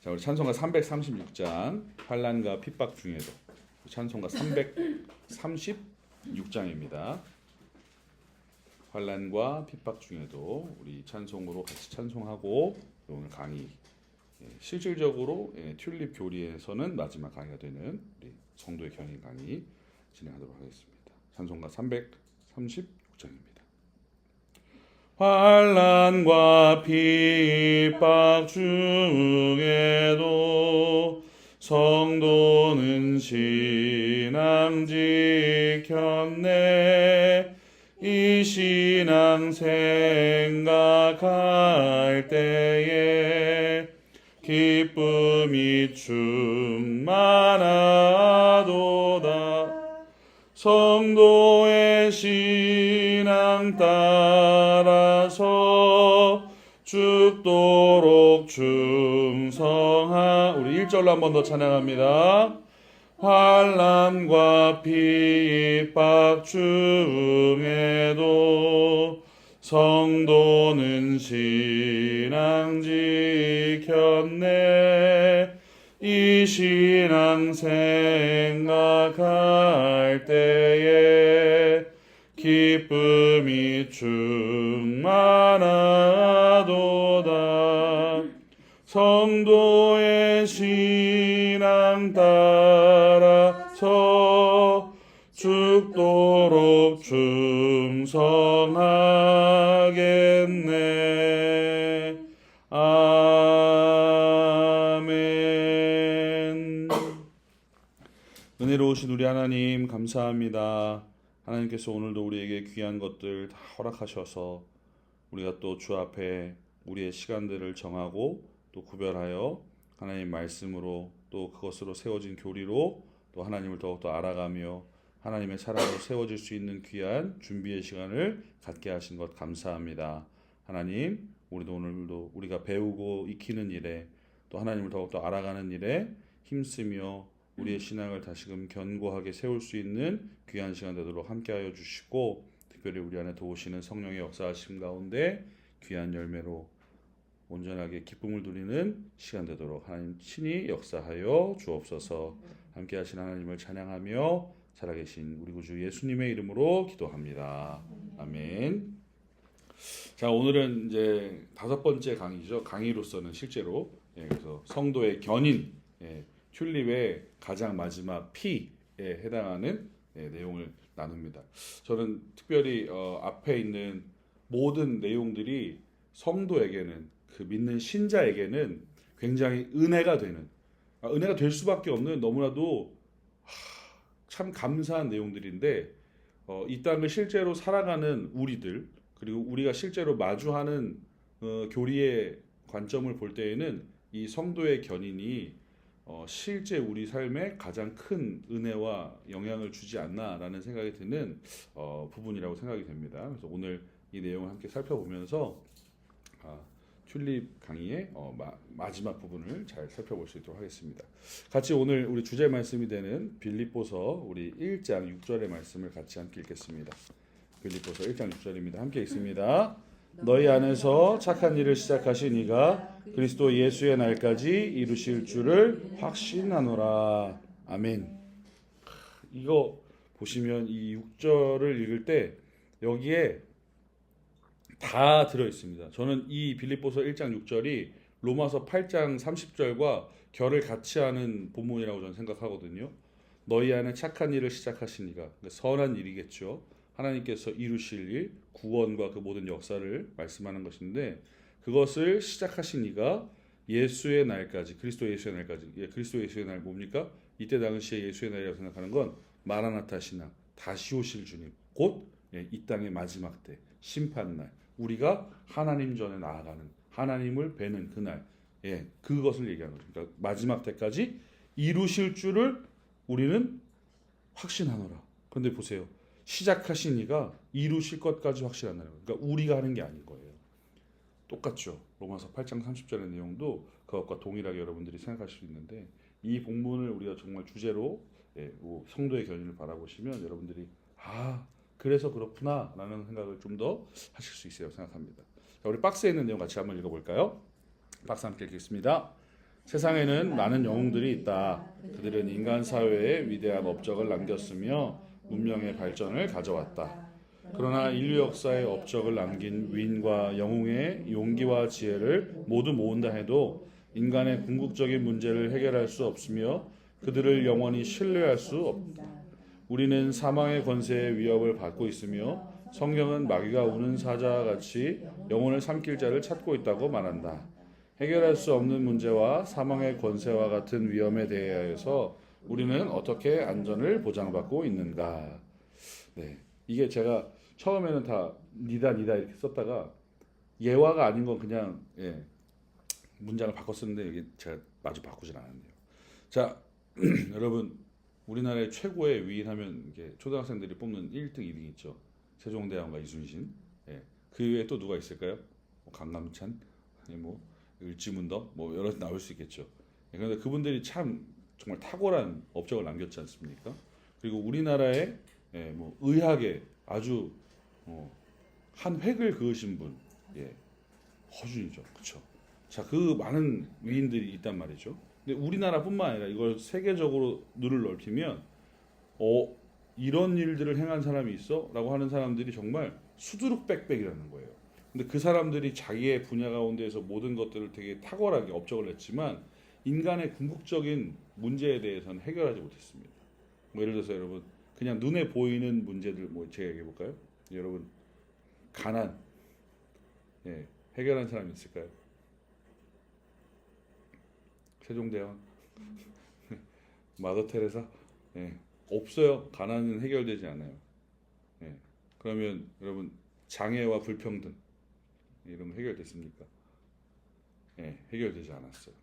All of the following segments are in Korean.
자, 우리 찬송가 336장 환난과 핍박 중에도 찬송가 336장입니다. 환난과 핍박 중에도 우리 찬송으로 같이 찬송하고 오늘 강의 실질적으로 튤립 교리에서는 마지막 강의가 되는 우리 성도의 견인 강의 진행하도록 하겠습니다. 찬송가 336장입니다. 환난과 핍박 중에도 성도는 신앙 지켰네. 이 신앙 생각할 때에 기쁨이 충만하도다. 성도의 신앙 따라서 죽도록 충성하. 우리 1절로 한 번 더 찬양합니다. 환난과 핍박 중에도 성도는 신앙 지켰네. 이 신앙 생각할 때에 기쁨이 충만하도다. 성도의 신앙 따라서 죽도록 충성하겠네. 아멘. 은혜로우신 우리 하나님 감사합니다. 하나님께서 오늘도 우리에게 귀한 것들 다 허락하셔서 우리가 또 주 앞에 우리의 시간들을 정하고 또 구별하여 하나님 말씀으로 또 그것으로 세워진 교리로 또 하나님을 더욱더 알아가며 하나님의 사랑으로 세워질 수 있는 귀한 준비의 시간을 갖게 하신 것 감사합니다. 하나님, 우리도 오늘도 우리가 배우고 익히는 일에 또 하나님을 더욱더 알아가는 일에 힘쓰며 우리의 신앙을 다시금 견고하게 세울 수 있는 귀한 시간 되도록 함께하여 주시고, 특별히 우리 안에 도우시는 성령의 역사하심 가운데 귀한 열매로 온전하게 기쁨을 누리는 시간 되도록 하나님 친히 역사하여 주옵소서. 함께하신 하나님을 찬양하며 살아계신 우리 구주 예수님의 이름으로 기도합니다. 아멘. 자, 오늘은 이제 5번째 강의죠. 강의로서는 실제로 그래서 성도의 견인, 튤립의 가장 마지막 P에 해당하는 내용을 나눕니다. 저는 특별히 앞에 있는 모든 내용들이 성도에게는, 그 믿는 신자에게는 굉장히 은혜가 되는, 은혜가 될 수밖에 없는 너무나도 참 감사한 내용들인데, 이 땅을 실제로 살아가는 우리들, 그리고 우리가 실제로 마주하는 교리의 관점을 볼 때에는 이 성도의 견인이 실제 우리 삶에 가장 큰 은혜와 영향을 주지 않나라는 생각이 드는 부분이라고 생각이 됩니다. 그래서 오늘 이 내용을 함께 살펴보면서 튤립 강의의 마지막 부분을 잘 살펴볼 수 있도록 하겠습니다. 같이 오늘 우리 주제 말씀이 되는 빌립보서 우리 1장 6절의 말씀을 같이 함께 읽겠습니다. 빌립보서 1장 6절입니다. 함께 읽습니다. 너희 안에서 착한 일을 시작하신 이가 그리스도 예수의 날까지 이루실 줄을 확신하노라. 아멘. 이거 보시면 이 6절을 읽을 때 여기에 다 들어 있습니다. 저는 이 빌립보서 1장 6절이 로마서 8장 30절과 결을 같이 하는 본문이라고 저는 생각하거든요. 너희 안에 착한 일을 시작하신 이가, 그러니까 선한 일이겠죠. 하나님께서 이루실 일, 구원과 그 모든 역사를 말씀하는 것인데, 그것을 시작하신 이가 예수의 날까지, 그리스도 예수의 날까지. 그리스도 예수의 날 뭡니까? 이때 당시에 예수의 날이라고 생각하는 건 마라나타 신앙, 다시 오실 주님, 곧 이 땅의 마지막 때, 심판날, 우리가 하나님 전에 나아가는, 하나님을 뵈는 그날, 그것을 얘기하는 거죠. 그러니까 마지막 때까지 이루실 줄을 우리는 확신하노라. 그런데 보세요. 시작하신 이가 이루실 것까지 확신한다는 거예요. 그러니까 우리가 하는 게 아닌 거예요. 똑같죠. 로마서 8장 30절의 내용도 그것과 동일하게 여러분들이 생각하실 수 있는데, 이 본문을 우리가 정말 주제로 성도의 견인을 바라보시면 여러분들이 그래서 그렇구나 라는 생각을 좀 더 하실 수 있어요 생각합니다. 자, 우리 박스에 있는 내용 같이 한번 읽어볼까요? 박스 함께 읽겠습니다. 세상에는 많은 영웅들이 있다. 그들은 인간 사회에 위대한 업적을 남겼으며 문명의 발전을 가져왔다. 그러나 인류 역사에 업적을 남긴 위인과 영웅의 용기와 지혜를 모두 모은다 해도 인간의 궁극적인 문제를 해결할 수 없으며 그들을 영원히 신뢰할 수 없다. 우리는 사망의 권세의 위협을 받고 있으며 성경은 마귀가 우는 사자와 같이 영혼을 삼킬 자를 찾고 있다고 말한다. 해결할 수 없는 문제와 사망의 권세와 같은 위험에 대해서 우리는 어떻게 안전을 보장받고 있는가? 네, 이게 제가 처음에는 다 니다 이렇게 썼다가 예화가 아닌 건 그냥 문장을 바꿔 썼는데 이게 제가 마저 바꾸진 않았네요. 자, 여러분 우리나라의 최고의 위인하면 이게 초등학생들이 뽑는 1등, 2등 있죠. 세종대왕과 이순신. 그 외에 또 누가 있을까요? 뭐 강감찬, 뭐 을지문덕, 뭐 여러 나올 수 있겠죠. 그런데 그분들이 참 정말 탁월한 업적을 남겼지 않습니까? 그리고 우리나라의 뭐 의학에 아주 한 획을 그으신 분, 허준이죠, 그렇죠. 자, 그 많은 위인들이 있단 말이죠. 근데 우리나라뿐만 아니라 이걸 세계적으로 눈을 넓히면, 이런 일들을 행한 사람이 있어?라고 하는 사람들이 정말 수두룩빽빽이라는 거예요. 근데 그 사람들이 자기의 분야 가운데에서 모든 것들을 되게 탁월하게 업적을 냈지만 인간의 궁극적인 문제에 대해서는 해결하지 못했습니다. 뭐 예를 들어서 여러분 그냥 눈에 보이는 문제들 뭐 제가 얘기해 볼까요? 여러분 가난 해결한 사람이 있을까요? 세종대왕, 마더 테레사, 없어요. 가난은 해결되지 않아요. 그러면 여러분 장애와 불평등 이런 거 해결됐습니까? 해결되지 않았어요.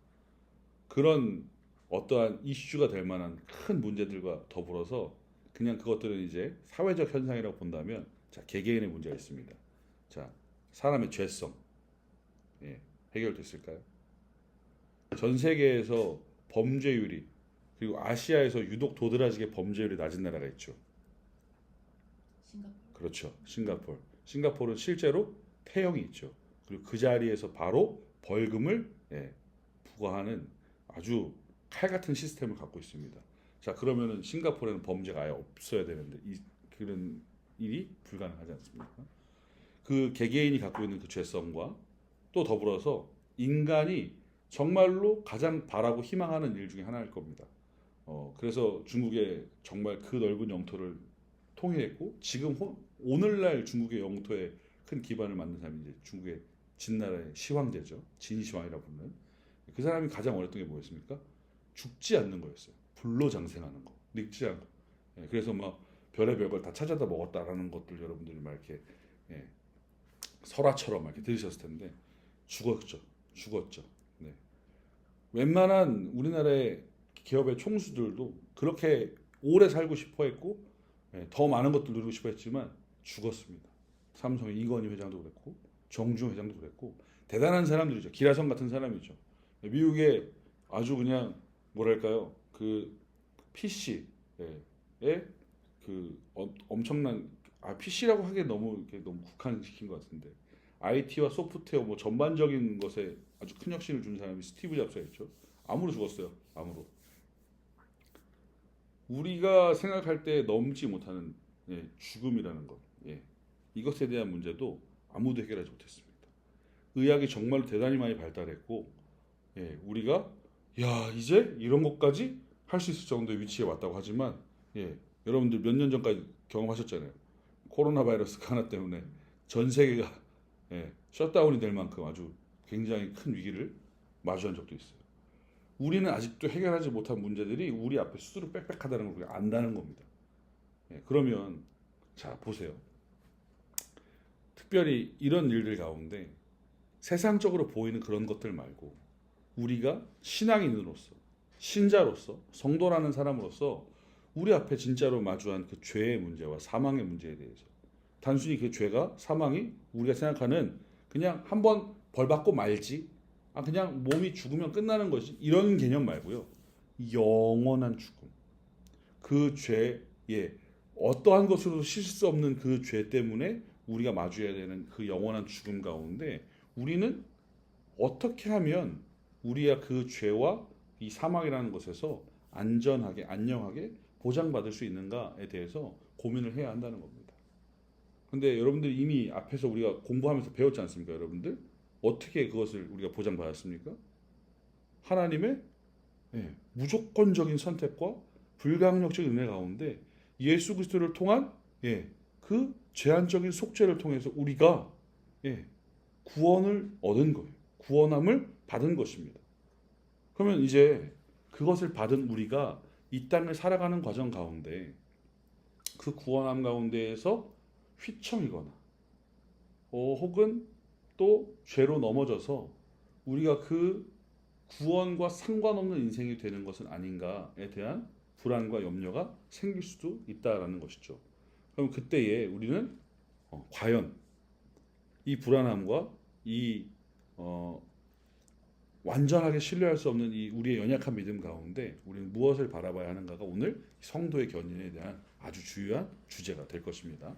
그런 어떠한 이슈가 될 만한 큰 문제들과 더불어서 그냥 그것들은 이제 사회적 현상이라고 본다면, 자, 개개인의 문제가 있습니다. 자, 사람의 죄성 해결됐을까요? 전 세계에서 범죄율이, 그리고 아시아에서 유독 도드라지게 범죄율이 낮은 나라가 있죠. 싱가포르. 그렇죠. 싱가포르. 싱가포르는 실제로 폐영이 있죠. 그리고 그 자리에서 바로 벌금을 부과하는 아주 칼 같은 시스템을 갖고 있습니다. 자, 그러면은 싱가포르에는 범죄가 아예 없어야 되는데 그런 일이 불가능하지 않습니까? 그 개개인이 갖고 있는 그 죄성과 또 더불어서 인간이 정말로 가장 바라고 희망하는 일 중에 하나일 겁니다. 그래서 중국의 정말 그 넓은 영토를 통일했고 지금 오늘날 중국의 영토에 큰 기반을 만든 사람이 이제 중국의 진나라의 시황제죠. 진시황이라고 부르는. 그 사람이 가장 어렸던 게 뭐였습니까? 죽지 않는 거였어요. 불로장생하는 거, 늙지 않고. 그래서 막 별의별 걸 다 찾아다 먹었다라는 것들 여러분들이 막 이렇게 설화처럼 이렇게 들으셨을 텐데 죽었죠. 네. 웬만한 우리나라의 기업의 총수들도 그렇게 오래 살고 싶어 했고 더 많은 것들 누리고 싶어 했지만 죽었습니다. 삼성의 이건희 회장도 그랬고 정주영 회장도 그랬고 대단한 사람들이죠. 기라성 같은 사람이죠. 미국의 아주 그냥 뭐랄까요, 그 PC의 그 엄청난 PC라고 하기에 너무 국한시킨 것 같은데 IT와 소프트웨어 뭐 전반적인 것에 아주 큰 혁신을 준 사람이 스티브 잡스였죠. 암으로 죽었어요. 암으로. 우리가 생각할 때 넘지 못하는 죽음이라는 것, 이것에 대한 문제도 아무도 해결하지 못했습니다. 의학이 정말 대단히 많이 발달했고, 우리가 야 이제 이런 것까지 할 수 있을 정도의 위치에 왔다고 하지만, 여러분들 몇 년 전까지 경험하셨잖아요. 코로나 바이러스 하나 때문에 전 세계가 셧다운이 될 만큼 아주 굉장히 큰 위기를 마주한 적도 있어요. 우리는 아직도 해결하지 못한 문제들이 우리 앞에 수두룩 빽빽하다는 걸 우리가 안다는 겁니다. 그러면 자 보세요. 특별히 이런 일들 가운데 세상적으로 보이는 그런 것들 말고 우리가 신앙인으로서, 신자로서, 성도라는 사람으로서 우리 앞에 진짜로 마주한 그 죄의 문제와 사망의 문제에 대해서, 단순히 그 죄가 사망이 우리가 생각하는 그냥 한번 벌 받고 말지, 그냥 몸이 죽으면 끝나는 것이, 이런 개념 말고요. 영원한 죽음. 그 죄에 어떠한 것으로도 씻을 수 없는 그 죄 때문에 우리가 마주해야 되는 그 영원한 죽음 가운데 우리는 어떻게 하면 우리가 그 죄와 이 사망이라는 것에서 안전하게 안녕하게 보장받을 수 있는가에 대해서 고민을 해야 한다는 겁니다. 근데 여러분들이 이미 앞에서 우리가 공부하면서 배웠지 않습니까? 여러분들 어떻게 그것을 우리가 보장받았습니까? 하나님의 무조건적인 선택과 불가항력적인 은혜 가운데 예수 그리스도를 통한 그 제한적인 속죄를 통해서 우리가 구원을 얻은 거예요. 구원함을 받은 것입니다. 그러면 이제 그것을 받은 우리가 이 땅을 살아가는 과정 가운데 그 구원함 가운데에서 휘청이거나 혹은 또 죄로 넘어져서 우리가 그 구원과 상관없는 인생이 되는 것은 아닌가에 대한 불안과 염려가 생길 수도 있다라는 것이죠. 그럼 그때에 우리는 과연 이 불안함과 이 완전하게 신뢰할 수 없는 이 우리의 연약한 믿음 가운데 우리는 무엇을 바라봐야 하는가가 오늘 성도의 견인에 대한 아주 주요한 주제가 될 것입니다.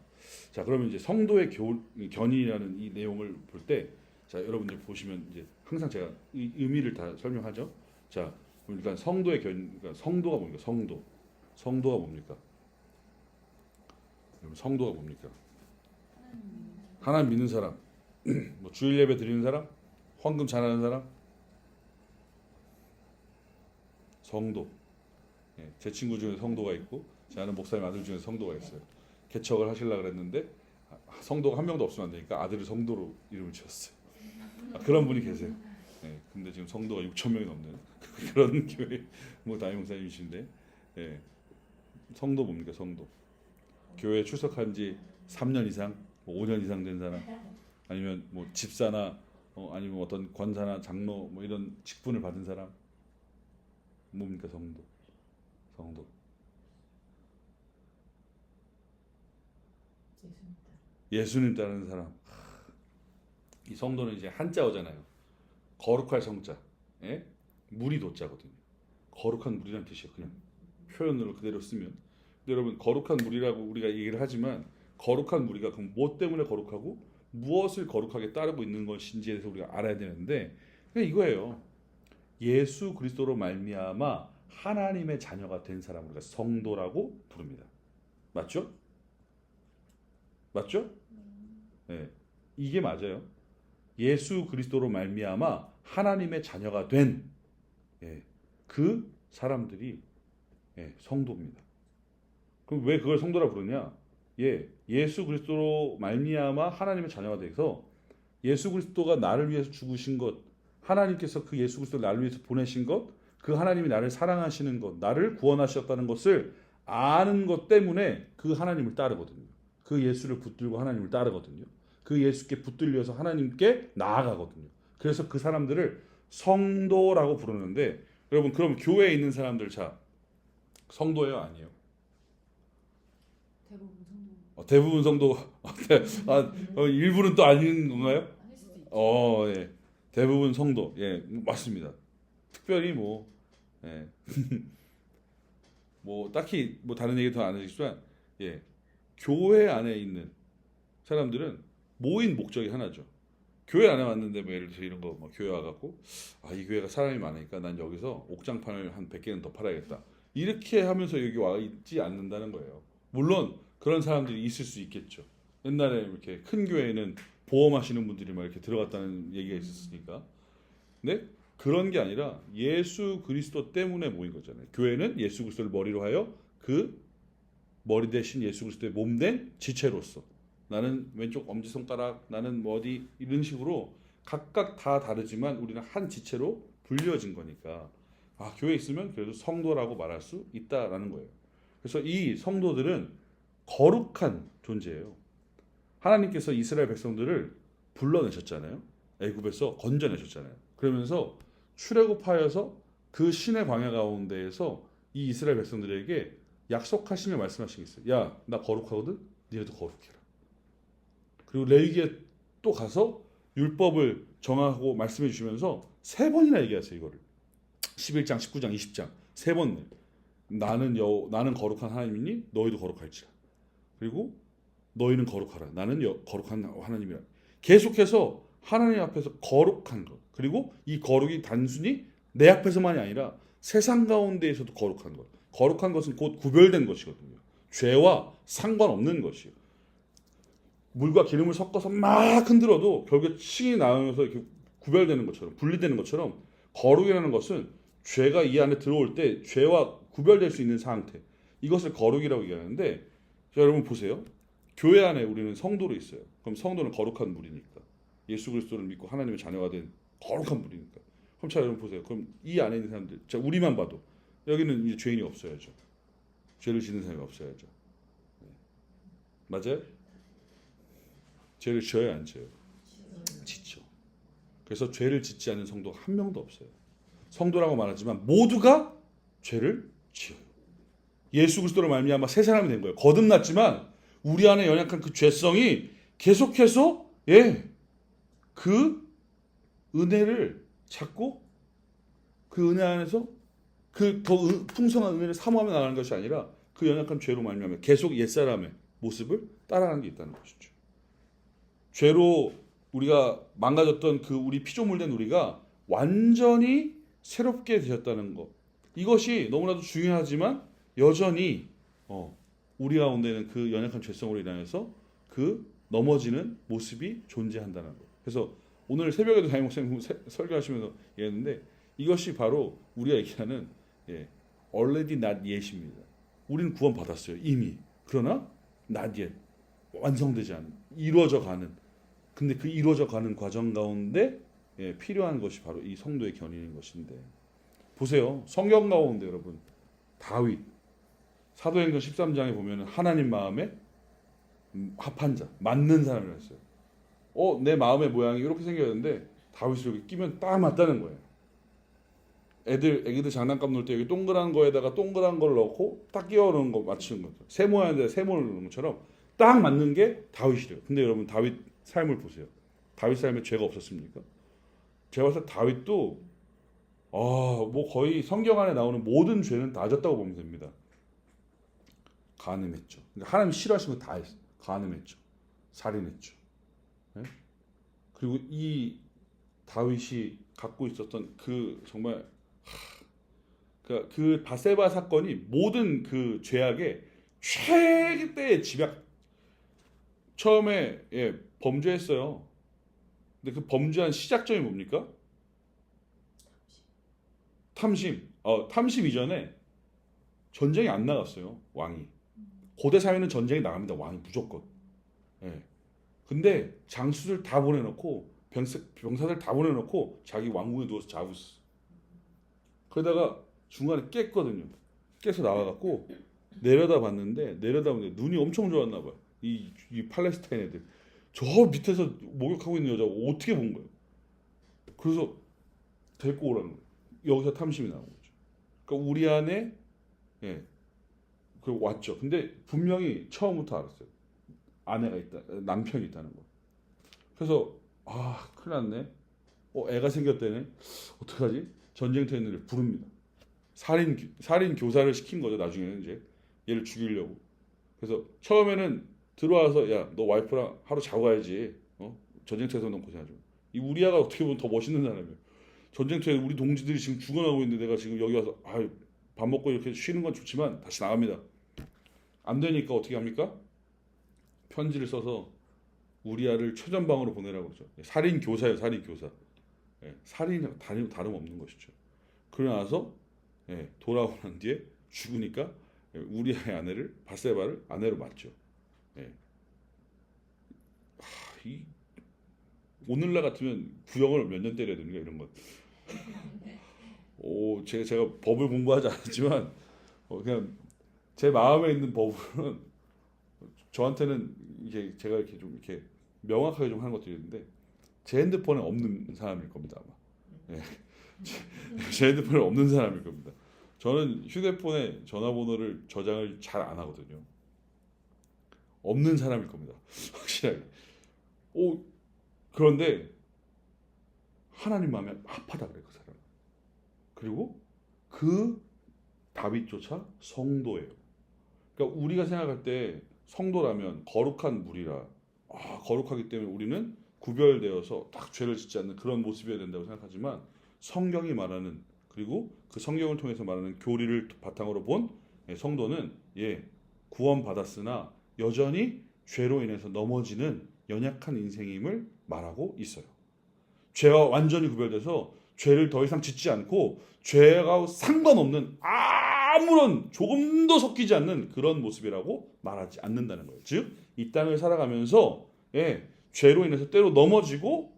자, 그러면 이제 성도의 견인이라는 이 내용을 볼 때, 자, 여러분들 보시면 이제 항상 제가 이 의미를 다 설명하죠. 자, 그러니까 성도의 그러니까 성도가 뭡니까? 성도가 뭡니까? 여러분, 성도가 뭡니까? 하나님 믿는 사람, 뭐 주일 예배 드리는 사람, 헌금 잘하는 사람, 성도. 제 친구 중에 성도가 있고, 제 아는 목사님 아들 중에 성도가 있어요. 개척을 하시려고 그랬는데 성도가 한 명도 없으면 안 되니까 아들을 성도로 이름을 지었어요. 그런 분이 계세요. 근데 지금 성도가 6천 명이 넘는 그런 교회 뭐 담임 목사님이신데, 성도 뭡니까? 성도. 교회 출석한 지 3년 이상, 뭐 5년 이상 된 사람, 아니면 뭐 집사나 아니면 어떤 권사나 장로 뭐 이런 직분을 받은 사람, 뭡니까? 성도. 예수님 따르는 사람. 이 성도는 이제 한자어잖아요. 거룩할 성자, 물이 도자거든요. 거룩한 물이란 뜻이에요. 그냥 표현으로 그대로 쓰면. 근데 여러분, 거룩한 물이라고 우리가 얘기를 하지만 거룩한 물이가 그럼 무엇 때문에 거룩하고 무엇을 거룩하게 따르고 있는 것인지에 대해서 우리가 알아야 되는데, 그냥 이거예요. 예수 그리스도로 말미암아 하나님의 자녀가 된 사람을 우리가 성도라고 부릅니다. 맞죠? 네, 이게 맞아요. 예수 그리스도로 말미암아 하나님의 자녀가 된 그 사람들이 성도입니다. 그럼 왜 그걸 성도라 부르냐? 예수 그리스도로 말미암아 하나님의 자녀가 돼서 예수 그리스도가 나를 위해서 죽으신 것, 하나님께서 그 예수 그리스도를 나를 위해서 보내신 것, 그 하나님이 나를 사랑하시는 것, 나를 구원하셨다는 것을 아는 것 때문에 그 하나님을 따르거든요. 그 예수를 붙들고 하나님을 따르거든요. 그 예수께 붙들려서 하나님께 나아가거든요. 그래서 그 사람들을 성도라고 부르는데, 여러분, 그럼 교회에 있는 사람들, 자, 성도예요, 아니에요? 대부분 성도. 일부는 또 아닌 건가요? 아닐 수도 있죠. 대부분 성도. 맞습니다. 특별히 뭐 딱히 뭐 다른 얘기 더 안 하시지만, 교회 안에 있는 사람들은 모인 목적이 하나죠. 교회 안에 왔는데 뭐 예를 들어서 이런 거 뭐 교회 와갖고 이 교회가 사람이 많으니까 난 여기서 옥장판을 한 100개는 더 팔아야겠다. 이렇게 하면서 여기 와 있지 않는다는 거예요. 물론 그런 사람들이 있을 수 있겠죠. 옛날에 이렇게 큰 교회에는 보험하시는 분들이 막 이렇게 들어갔다는 얘기가 있었으니까. 근데 그런 게 아니라 예수 그리스도 때문에 모인 거잖아요. 교회는 예수 그리스도를 머리로 하여 그 머리 대신 예수 그리스도의 몸된 지체로서, 나는 왼쪽 엄지손가락, 나는 뭐 어디, 이런 식으로 각각 다 다르지만 우리는 한 지체로 불려진 거니까 교회에 있으면 그래도 성도라고 말할 수 있다라는 거예요. 그래서 이 성도들은 거룩한 존재예요. 하나님께서 이스라엘 백성들을 불러내셨잖아요. 애굽에서 건져내셨잖아요. 그러면서 출애굽하여서 그 신의 광야 가운데에서 이 이스라엘 백성들에게 약속하시며 말씀하신 게 있어요. 야, 나 거룩하거든. 니네도 거룩해라. 그리고 레위기에 또 가서 율법을 정하고 말씀해 주시면서 3번이나 얘기하세요. 이거를 11장, 19장, 20장 3번. 나는 거룩한 하나님이니 너희도 거룩할지라. 그리고 너희는 거룩하라. 나는 거룩한 하나님이라. 계속해서 하나님 앞에서 거룩한 것. 그리고 이 거룩이 단순히 내 앞에서만이 아니라 세상 가운데에서도 거룩한 것. 거룩한 것은 곧 구별된 것이거든요. 죄와 상관없는 것이요. 물과 기름을 섞어서 막 흔들어도 결국에 층이 나오면서 이렇게 구별되는 것처럼 분리되는 것처럼 거룩이라는 것은 죄가 이 안에 들어올 때 죄와 구별될 수 있는 상태. 이것을 거룩이라고 얘기하는데 자, 여러분 보세요. 교회 안에 우리는 성도로 있어요. 그럼 성도는 거룩한 무리니까. 예수 그리스도를 믿고 하나님의 자녀가 된 거룩한 무리니까. 그럼 자 여러분 보세요. 그럼 이 안에 있는 사람들, 자 우리만 봐도 여기는 이제 죄인이 없어야죠. 죄를 짓는 사람이 없어야죠. 맞아요? 죄를 지어야 안 지어요? 짓죠. 그래서 죄를 짓지 않는 성도가 한 명도 없어요. 성도라고 말하지만 모두가 죄를 지어요. 예수 그리스도로 말미암아 새 사람이 된 거예요. 거듭났지만 우리 안에 연약한 그 죄성이 계속해서 그 은혜를 찾고 그 은혜 안에서 그 더 풍성한 은혜를 사모하며 나가는 것이 아니라 그 연약한 죄로 말미암아 계속 옛사람의 모습을 따라가는 게 있다는 것이죠. 죄로 우리가 망가졌던 그 우리 피조물된 우리가 완전히 새롭게 되셨다는 것. 이것이 너무나도 중요하지만 여전히 우리 가운데는 그 연약한 죄성으로 인하여서 그 넘어지는 모습이 존재한다는 것. 그래서 오늘 새벽에도 담임 목사님 설교하시면서 얘기했는데 이것이 바로 우리가 얘기하는 already not yet입니다. 우리는 구원 받았어요 이미. 그러나 not yet 완성되지 않은 이루어져 가는. 근데 그 이루어져 가는 과정 가운데 필요한 것이 바로 이 성도의 견인인 것인데 보세요. 성경 가운데 여러분 다윗 사도행전 13장에 보면 하나님 마음에 합한 자 맞는 사람을 했어요. 내 마음의 모양이 이렇게 생겼는데 다윗이 여기 끼면 딱 맞다는 거예요. 애기들 장난감 놀 때 여기 동그란 거에다가 동그란 걸 넣고 딱 끼워 넣는 거 맞추는 거죠. 세 모양인데 세 모양을 넣는 것처럼 딱 맞는 게 다윗이래요. 근데 여러분 다윗 삶을 보세요. 다윗 삶에 죄가 없었습니까? 제가 봤을 때 다윗도 뭐 거의 성경 안에 나오는 모든 죄는 다 졌다고 보면 됩니다. 간음했죠. 그러니까 하나님 싫어하시는 거 다 했어요. 간음했죠. 살인했죠. 네? 그리고 이 다윗이 갖고 있었던 그 정말 그 바세바 사건이 모든 그 죄악의 최대의 집약. 처음에 범죄했어요. 근데 그 범죄한 시작점이 뭡니까? 탐심. 탐심 이전에 전쟁이 안 나갔어요. 왕이. 고대 사회는 전쟁이 나갑니다. 왕이 무조건. 근데 장수들 다 보내놓고 병사들 다 보내놓고 자기 왕궁에 누워서 자고 있어. 그러다가 중간에 깼거든요. 깨서 나와갖고 내려다봤는데 눈이 엄청 좋았나 봐요. 이 팔레스타인 애들 저 밑에서 목욕하고 있는 여자가 어떻게 본 거예요. 그래서 데리고 오라는 거예요. 여기서 탐심이 나온 거죠. 그러니까 우리 안에 그 왔죠. 근데 분명히 처음부터 알았어요. 아내가 있다, 남편이 있다는 거. 그래서 큰일 났네. 애가 생겼대네. 어떡하지? 전쟁터에 있는 애를 부릅니다. 살인 교사를 시킨 거죠. 나중에는 이제 얘를 죽이려고. 그래서 처음에는 들어와서 야, 너 와이프랑 하루 자고 가야지. 전쟁터에서 너무 고생하죠. 이 우리아가 어떻게 보면 더 멋있는 사람이에요. 전쟁터에 우리 동지들이 지금 죽어나고 있는데 내가 지금 여기 와서 밥 먹고 이렇게 쉬는 건 좋지만 다시 나갑니다. 안 되니까 어떻게 합니까? 편지를 써서 우리아를 최전방으로 보내라고 그러죠. 살인 교사예요, 살인 교사. 살인이 다름없는 것이죠. 그러고 나서 돌아오고 난 뒤에 죽으니까 우리아의 아내를 바세바를 아내로 맞죠. 오늘날 같으면 구형을 몇 년 때려야 됩니까 이런 것. 제가 법을 공부하지 않았지만 그냥 제 마음에 있는 법은 저한테는 이게 제가 이렇게 좀 이렇게 명확하게 좀 하는 것들이 있는데 제 핸드폰에 없는 사람일 겁니다 아마. 제 핸드폰에 없는 사람일 겁니다. 저는 휴대폰에 전화번호를 저장을 잘 안 하거든요. 없는 사람일 겁니다. 확실하게. 그런데 하나님 마음에 합하다 그래 그 사람. 그리고 그 다윗조차 성도예요. 그러니까 우리가 생각할 때 성도라면 거룩한 무리라. 거룩하기 때문에 우리는 구별되어서 딱 죄를 짓지 않는 그런 모습이어야 된다고 생각하지만 성경이 말하는 그리고 그 성경을 통해서 말하는 교리를 바탕으로 본 성도는 구원받았으나 여전히 죄로 인해서 넘어지는 연약한 인생임을 말하고 있어요. 죄와 완전히 구별돼서 죄를 더 이상 짓지 않고 죄가 상관없는 아무런 조금도 섞이지 않는 그런 모습이라고 말하지 않는다는 거예요. 즉, 이 땅을 살아가면서 죄로 인해서 때로 넘어지고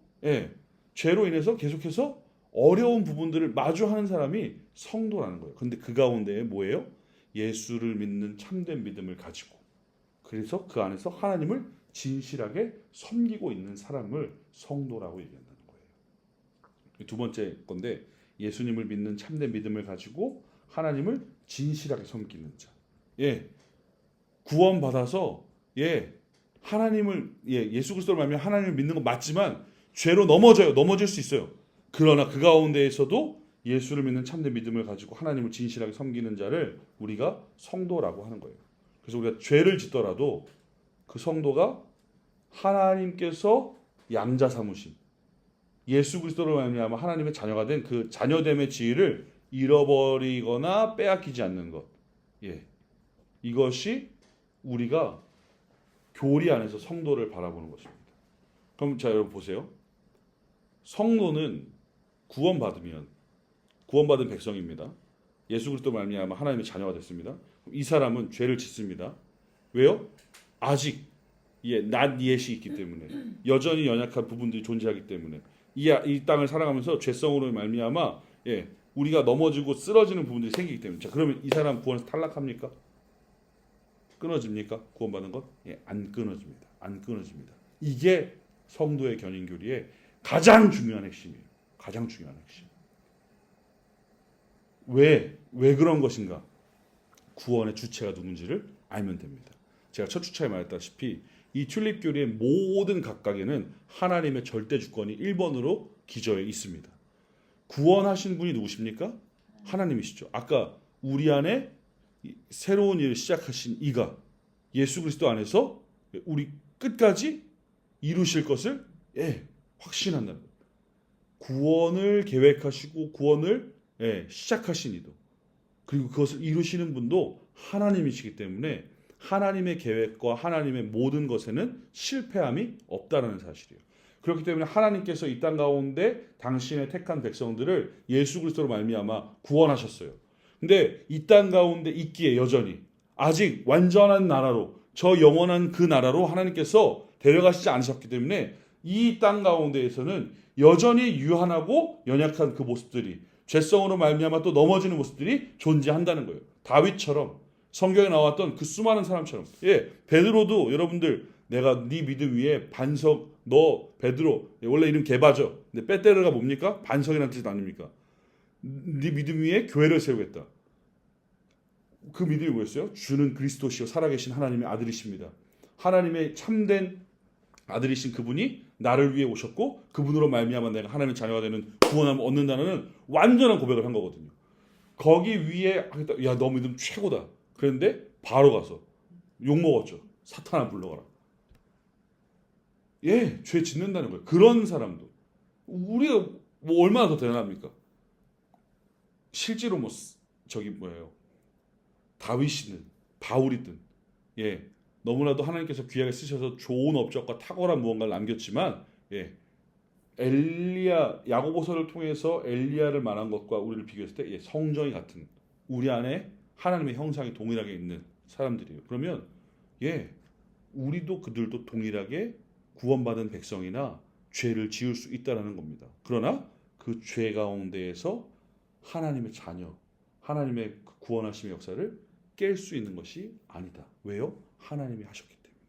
죄로 인해서 계속해서 어려운 부분들을 마주하는 사람이 성도라는 거예요. 근데 그 가운데에 뭐예요? 예수를 믿는 참된 믿음을 가지고 그래서 그 안에서 하나님을 진실하게 섬기고 있는 사람을 성도라고 얘기한다는 거예요. 두 번째 건데 예수님을 믿는 참된 믿음을 가지고 하나님을 진실하게 섬기는 자. 구원받아서 하나님을 예수 그리스도를 말하면 하나님을 믿는 건 맞지만 죄로 넘어질 수 있어요. 그러나 그 가운데에서도 예수를 믿는 참된 믿음을 가지고 하나님을 진실하게 섬기는 자를 우리가 성도라고 하는 거예요. 그래서 우리가 죄를 짓더라도 그 성도가 하나님께서 양자 삼으신 예수 그리스도를 말미암아 하나님의 자녀가 된 그 자녀됨의 지위를 잃어버리거나 빼앗기지 않는 것. 이것이 우리가 교리 안에서 성도를 바라보는 것입니다. 그럼 자 여러분 보세요. 성도는 구원받은 백성입니다. 예수 그리스도 말미암아 하나님의 자녀가 됐습니다. 이 사람은 죄를 짓습니다. 왜요? 아직 낫 옛이 있기 때문에 여전히 연약한 부분들이 존재하기 때문에 이 땅을 살아가면서 죄성으로 말미암아 우리가 넘어지고 쓰러지는 부분들이 생기기 때문에 자 그러면 이 사람 구원에서 탈락합니까? 끊어집니까? 구원받은 것? 안 끊어집니다. 안 끊어집니다. 이게 성도의 견인교리의 가장 중요한 핵심이에요. 가장 중요한 핵심. 왜 그런 것인가? 구원의 주체가 누군지를 알면 됩니다. 제가 첫 주차에 말했다시피 이 튤립 교리의 모든 각각에는 하나님의 절대 주권이 1번으로 기저에 있습니다. 구원하신 분이 누구십니까? 하나님이시죠. 아까 우리 안에 새로운 일을 시작하신 이가 예수 그리스도 안에서 우리 끝까지 이루실 것을 확신한다는 거예요. 구원을 계획하시고 구원을 시작하신 이도 그리고 그것을 이루시는 분도 하나님이시기 때문에 하나님의 계획과 하나님의 모든 것에는 실패함이 없다는 사실이에요. 그렇기 때문에 하나님께서 이 땅 가운데 당신의 택한 백성들을 예수 그리스도로 말미암아 구원하셨어요. 근데 이 땅 가운데 있기에 여전히 아직 완전한 나라로 저 영원한 그 나라로 하나님께서 데려가시지 않으셨기 때문에 이 땅 가운데에서는 여전히 유한하고 연약한 그 모습들이 죄성으로 말미암아 또 넘어지는 모습들이 존재한다는 거예요. 다윗처럼 성경에 나왔던 그 수많은 사람처럼 베드로도 여러분들 내가 네 믿음 위에 반석 너 베드로 원래 이름 게바죠. 근데 빼떼르가 뭡니까? 반석이라는 뜻 아닙니까? 네 믿음 위에 교회를 세우겠다. 그 믿음이 뭐였어요? 주는 그리스도시요 살아계신 하나님의 아들이십니다. 하나님의 참된 아들이신 그분이 나를 위해 오셨고 그분으로 말미암아 내가 하나님의 자녀가 되는 구원함을 얻는다는 완전한 고백을 한 거거든요. 거기 위에 야 너 믿음 최고다. 그런데 바로 가서 욕먹었죠. 사탄아 불러가라. 죄 짓는다는 거예요. 그런 사람도 우리가 뭐 얼마나 더 대단합니까? 실제로 다윗이든 바울이든 너무나도 하나님께서 귀하게 쓰셔서 좋은 업적과 탁월한 무언가를 남겼지만 엘리야 야고보서를 통해서 엘리야를 말한 것과 우리를 비교했을 때 성정이 같은 우리 안에 하나님의 형상이 동일하게 있는 사람들이에요. 그러면 우리도 그들도 동일하게 구원받은 백성이나 죄를 지을 수 있다는 겁니다. 그러나 그 죄 가운데에서 하나님의 자녀, 하나님의 구원하심의 역사를 깰 수 있는 것이 아니다. 왜요? 하나님이 하셨기 때문에.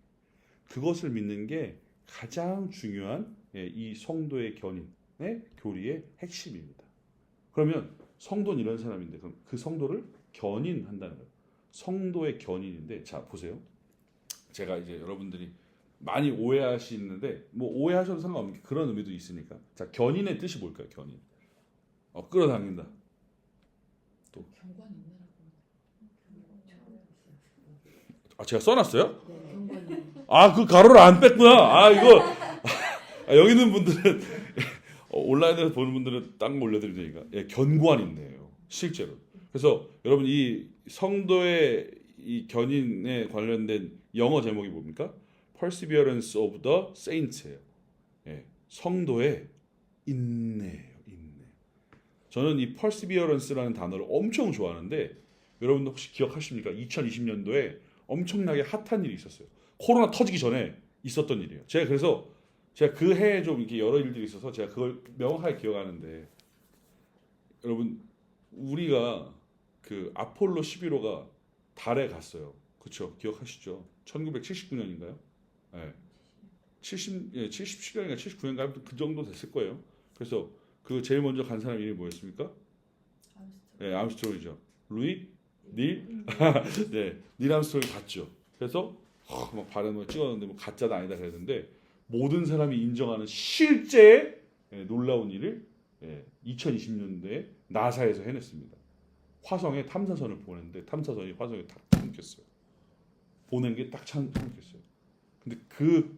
그것을 믿는 게 가장 중요한 이 성도의 견인의 교리의 핵심입니다. 그러면 성도는 이런 사람인데 그럼 그 성도를 견인한다는 거예요. 성도의 견인인데 자 보세요. 제가 이제 여러분들이 많이 오해하시는데 뭐 오해하셔도 상관없는 그런 의미도 있으니까 자 견인의 뜻이 뭘까요? 견인 끌어당긴다. 또 경관 있나라고. 제가 써놨어요? 네, 경관이. 그 가로를 안 뺐구나. 이거 여기 있는 분들은 온라인에서 보는 분들은 딴 거 올려드리니까 견고한 인내예요. 실제로. 그래서 여러분 이 성도의 이 견인에 관련된 영어 제목이 뭡니까? Perseverance of the Saints예요. 성도의 인내예요. 인내. 저는 이 perseverance라는 단어를 엄청 좋아하는데 여러분들 혹시 기억하십니까? 2020년도에 엄청나게 핫한 일이 있었어요. 코로나 터지기 전에 있었던 일이에요. 제가 그 해에 좀 이렇게 여러 일들이 있어서 제가 그걸 명확하게 기억하는데 여러분 우리가 그 아폴로 11호가 달에 갔어요. 그렇죠? 기억하시죠? 1979년인가요? 네. 77년인가 79년인가 그 정도 됐을 거예요. 그래서 그 제일 먼저 간 사람 이름이 뭐였습니까? 네, 암스트롱이죠. 루이 닐 암스트롱이 갔죠. 그래서 막 발음을 찍었는데 뭐 가짜다 아니다 그랬는데 모든 사람이 인정하는 실제 놀라운 일을 2020년도에 나사에서 해냈습니다. 화성에 탐사선을 보냈는데 탐사선이 화성에 딱 착륙했어요. 보낸 게 딱 착륙했어요. 근데 그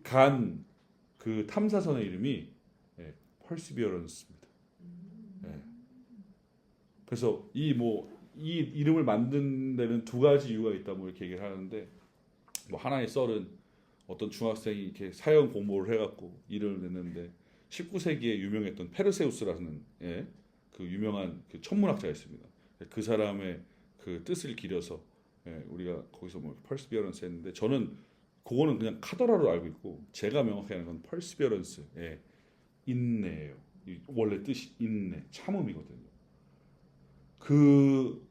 탐사선의 이름이 Perseverance입니다. 그래서 이 이름을 만든 데는 두 가지 이유가 있다 뭐 이렇게 얘기를 하는데 뭐 하나의 썰은 어떤 중학생이 이렇게 사형 공모를 해갖고 이름을 냈는데 19세기에 유명했던 페르세우스라는 그 유명한 그 천문학자가 있습니다. 그 사람의 그 뜻을 기려서 우리가 거기서 뭐 퍼스비어런스 했는데 저는 그거는 그냥 카더라로 알고 있고 제가 명확히 아는 건 퍼스비어런스 인내예요. 원래 뜻이 인내, 참음이거든요. 그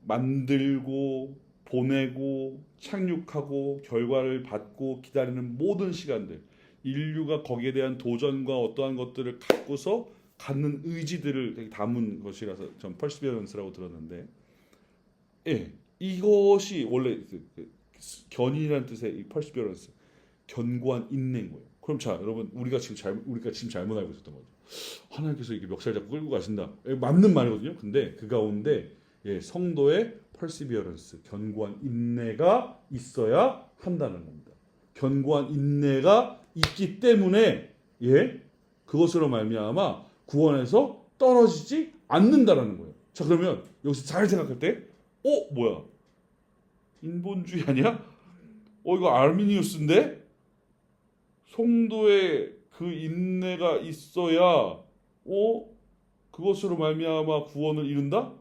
만들고 보내고 착륙하고 결과를 받고 기다리는 모든 시간들 인류가 거기에 대한 도전과 어떠한 것들을 갖고서 갖는 의지들을 되게 담은 것이라서 전 퍼시비어런스라고 들었는데 이것이 원래 견인이라는 뜻의 이 퍼시비어런스 견고한 인내인 거예요. 그럼 자 여러분 우리가 지금 잘못 알고 있었던 거죠. 하나님께서 이게 멱살 잡고 끌고 가신다. 맞는 말이거든요. 근데 그 가운데 성도의 퍼시비어런스 견고한 인내가 있어야 한다는 겁니다. 견고한 인내가 있기 때문에 그것으로 말미암아 구원에서 떨어지지 않는다라는 거예요. 자 그러면 여기서 잘 생각할 때 뭐야 인본주의 아니야? 이거 아르미니우스인데 성도의 그 인내가 있어야 그것으로 말미암아 구원을 이룬다?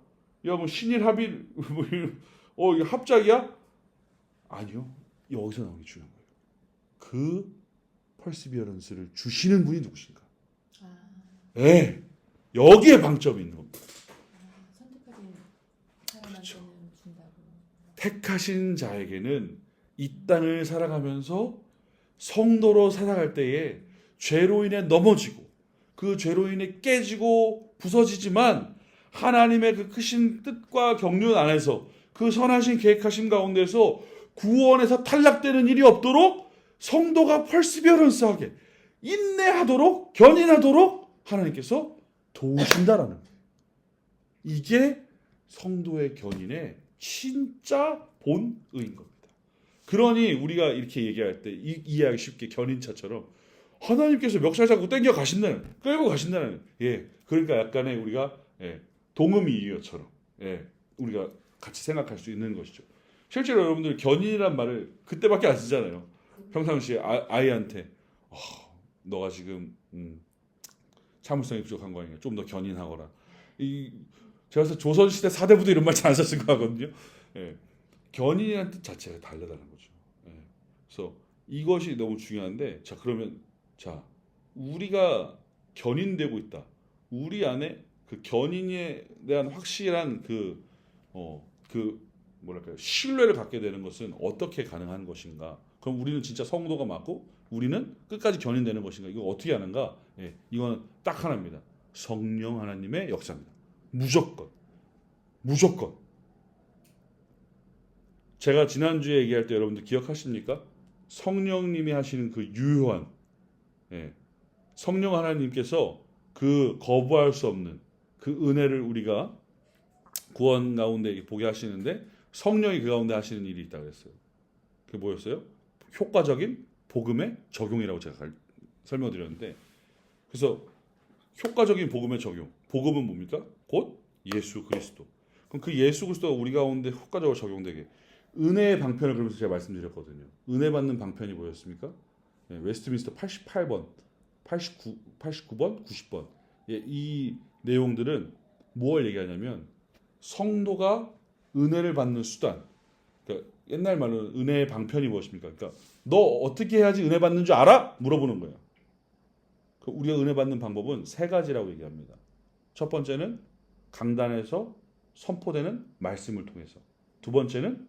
야 뭐 신일 합일 이거 합작이야? 아니요. 여기서 나오는 게 중요한 거예요. 그 퍼시비어런스를 주시는 분이 누구신가? 여기에 방점이 있는 겁니다. 선택하신 사람한테는 준다고. 택하신 자에게는 이 땅을 살아가면서 성도로 살아갈 때에 죄로 인해 넘어지고 그 죄로 인해 깨지고 부서지지만 하나님의 그 크신 뜻과 경륜 안에서 그 선하신 계획하심 가운데서 구원에서 탈락되는 일이 없도록 성도가 퍼시비어런스하게 인내하도록 견인하도록 하나님께서 도우신다라는 거예요. 이게 성도의 견인의 진짜 본의인 겁니다. 그러니 우리가 이렇게 얘기할 때 이해하기 쉽게 견인차처럼 하나님께서 멱살 잡고 끌고 가신다는 그러니까 약간의 우리가 동음이의어처럼 우리가 같이 생각할 수 있는 것이죠. 실제로 여러분들 견인이란 말을 그때밖에 안 쓰잖아요. 평상시에 아이한테 너가 지금 참을성이 부족한 거 아니냐. 좀 더 견인하거라. 제가 그래서 조선시대 4대 부도 이런 말 잘 안 썼을 것 같거든요. 견인이라는 뜻 자체가 다르다는 거죠. 그래서 이것이 너무 중요한데 그러면 우리가 견인되고 있다. 우리 안에 그 견인에 대한 확실한 신뢰를 갖게 되는 것은 어떻게 가능한 것인가? 그럼 우리는 진짜 성도가 맞고 우리는 끝까지 견인되는 것인가? 이거 어떻게 하는가? 이건 딱 하나입니다. 성령 하나님의 역사입니다. 무조건. 제가 지난주에 얘기할 때 여러분들 기억하십니까? 성령님이 하시는 그 유효한 성령 하나님께서 그 거부할 수 없는 그 은혜를 우리가 구원 가운데 보게 하시는데 성령이 그 가운데 하시는 일이 있다고 그랬어요. 그게 뭐였어요? 효과적인 복음의 적용이라고 제가 설명드렸는데 그래서 효과적인 복음의 적용. 복음은 뭡니까? 곧 예수 그리스도. 그럼 그 예수 그리스도가 우리 가운데 효과적으로 적용되게 은혜의 방편을 그러면서 제가 말씀드렸거든요. 은혜 받는 방편이 뭐였습니까? 예, 웨스트민스터 88번, 89번, 90번. 예, 이 내용들은 뭘 얘기하냐면 성도가 은혜를 받는 수단. 그러니까 옛날 말로 은혜의 방편이 무엇입니까? 그러니까 너 어떻게 해야지 은혜 받는 줄 알아? 물어보는 거예요. 우리가 은혜 받는 방법은 세 가지라고 얘기합니다. 첫 번째는 강단에서 선포되는 말씀을 통해서, 두 번째는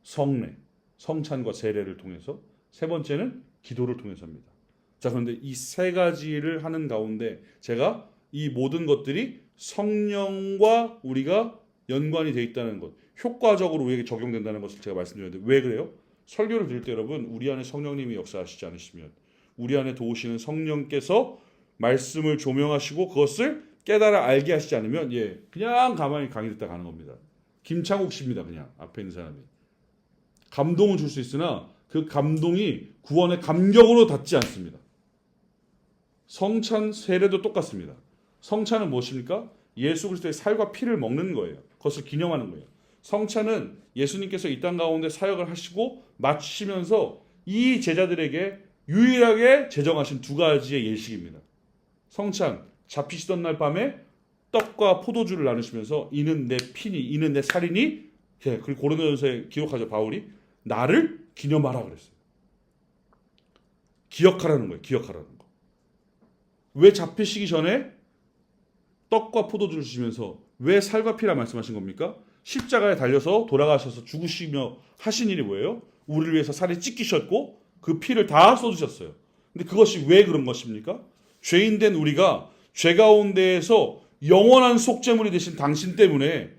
성례, 성찬과 세례를 통해서, 세 번째는 기도를 통해서입니다. 자, 그런데 이 세 가지를 하는 가운데 제가 이 모든 것들이 성령과 우리가 연관이 되어 있다는 것, 효과적으로 우리에게 적용된다는 것을 제가 말씀드렸는데 왜 그래요? 설교를 드릴 때 여러분, 우리 안에 성령님이 역사하시지 않으시면, 우리 안에 도우시는 성령께서 말씀을 조명하시고 그것을 깨달아 알게 하시지 않으면 그냥 가만히 강의 듣다 가는 겁니다. 김창욱 씨입니다. 그냥 앞에 있는 사람이. 감동은 줄 수 있으나 그 감동이 구원의 감격으로 닿지 않습니다. 성찬 세례도 똑같습니다. 성찬은 무엇입니까? 예수 그리스도의 살과 피를 먹는 거예요. 그것을 기념하는 거예요. 성찬은 예수님께서 이 땅 가운데 사역을 하시고 마치시면서 이 제자들에게 유일하게 제정하신 두 가지의 예식입니다. 성찬, 잡히시던 날 밤에 떡과 포도주를 나누시면서 이는 내 피니, 이는 내 살이니, 그리고 고린도전서에 기록하죠. 바울이 나를 기념하라 그랬어요. 기억하라는 거예요. 기억하라는 거. 왜 잡히시기 전에 떡과 포도주를 주시면서 왜 살과 피라 말씀하신 겁니까? 십자가에 달려서 돌아가셔서 죽으시며 하신 일이 뭐예요? 우리를 위해서 살이 찢기셨고 그 피를 다 쏟으셨어요. 근데 그것이 왜 그런 것입니까? 죄인된 우리가 죄 가운데에서 영원한 속죄물이 되신 당신 때문에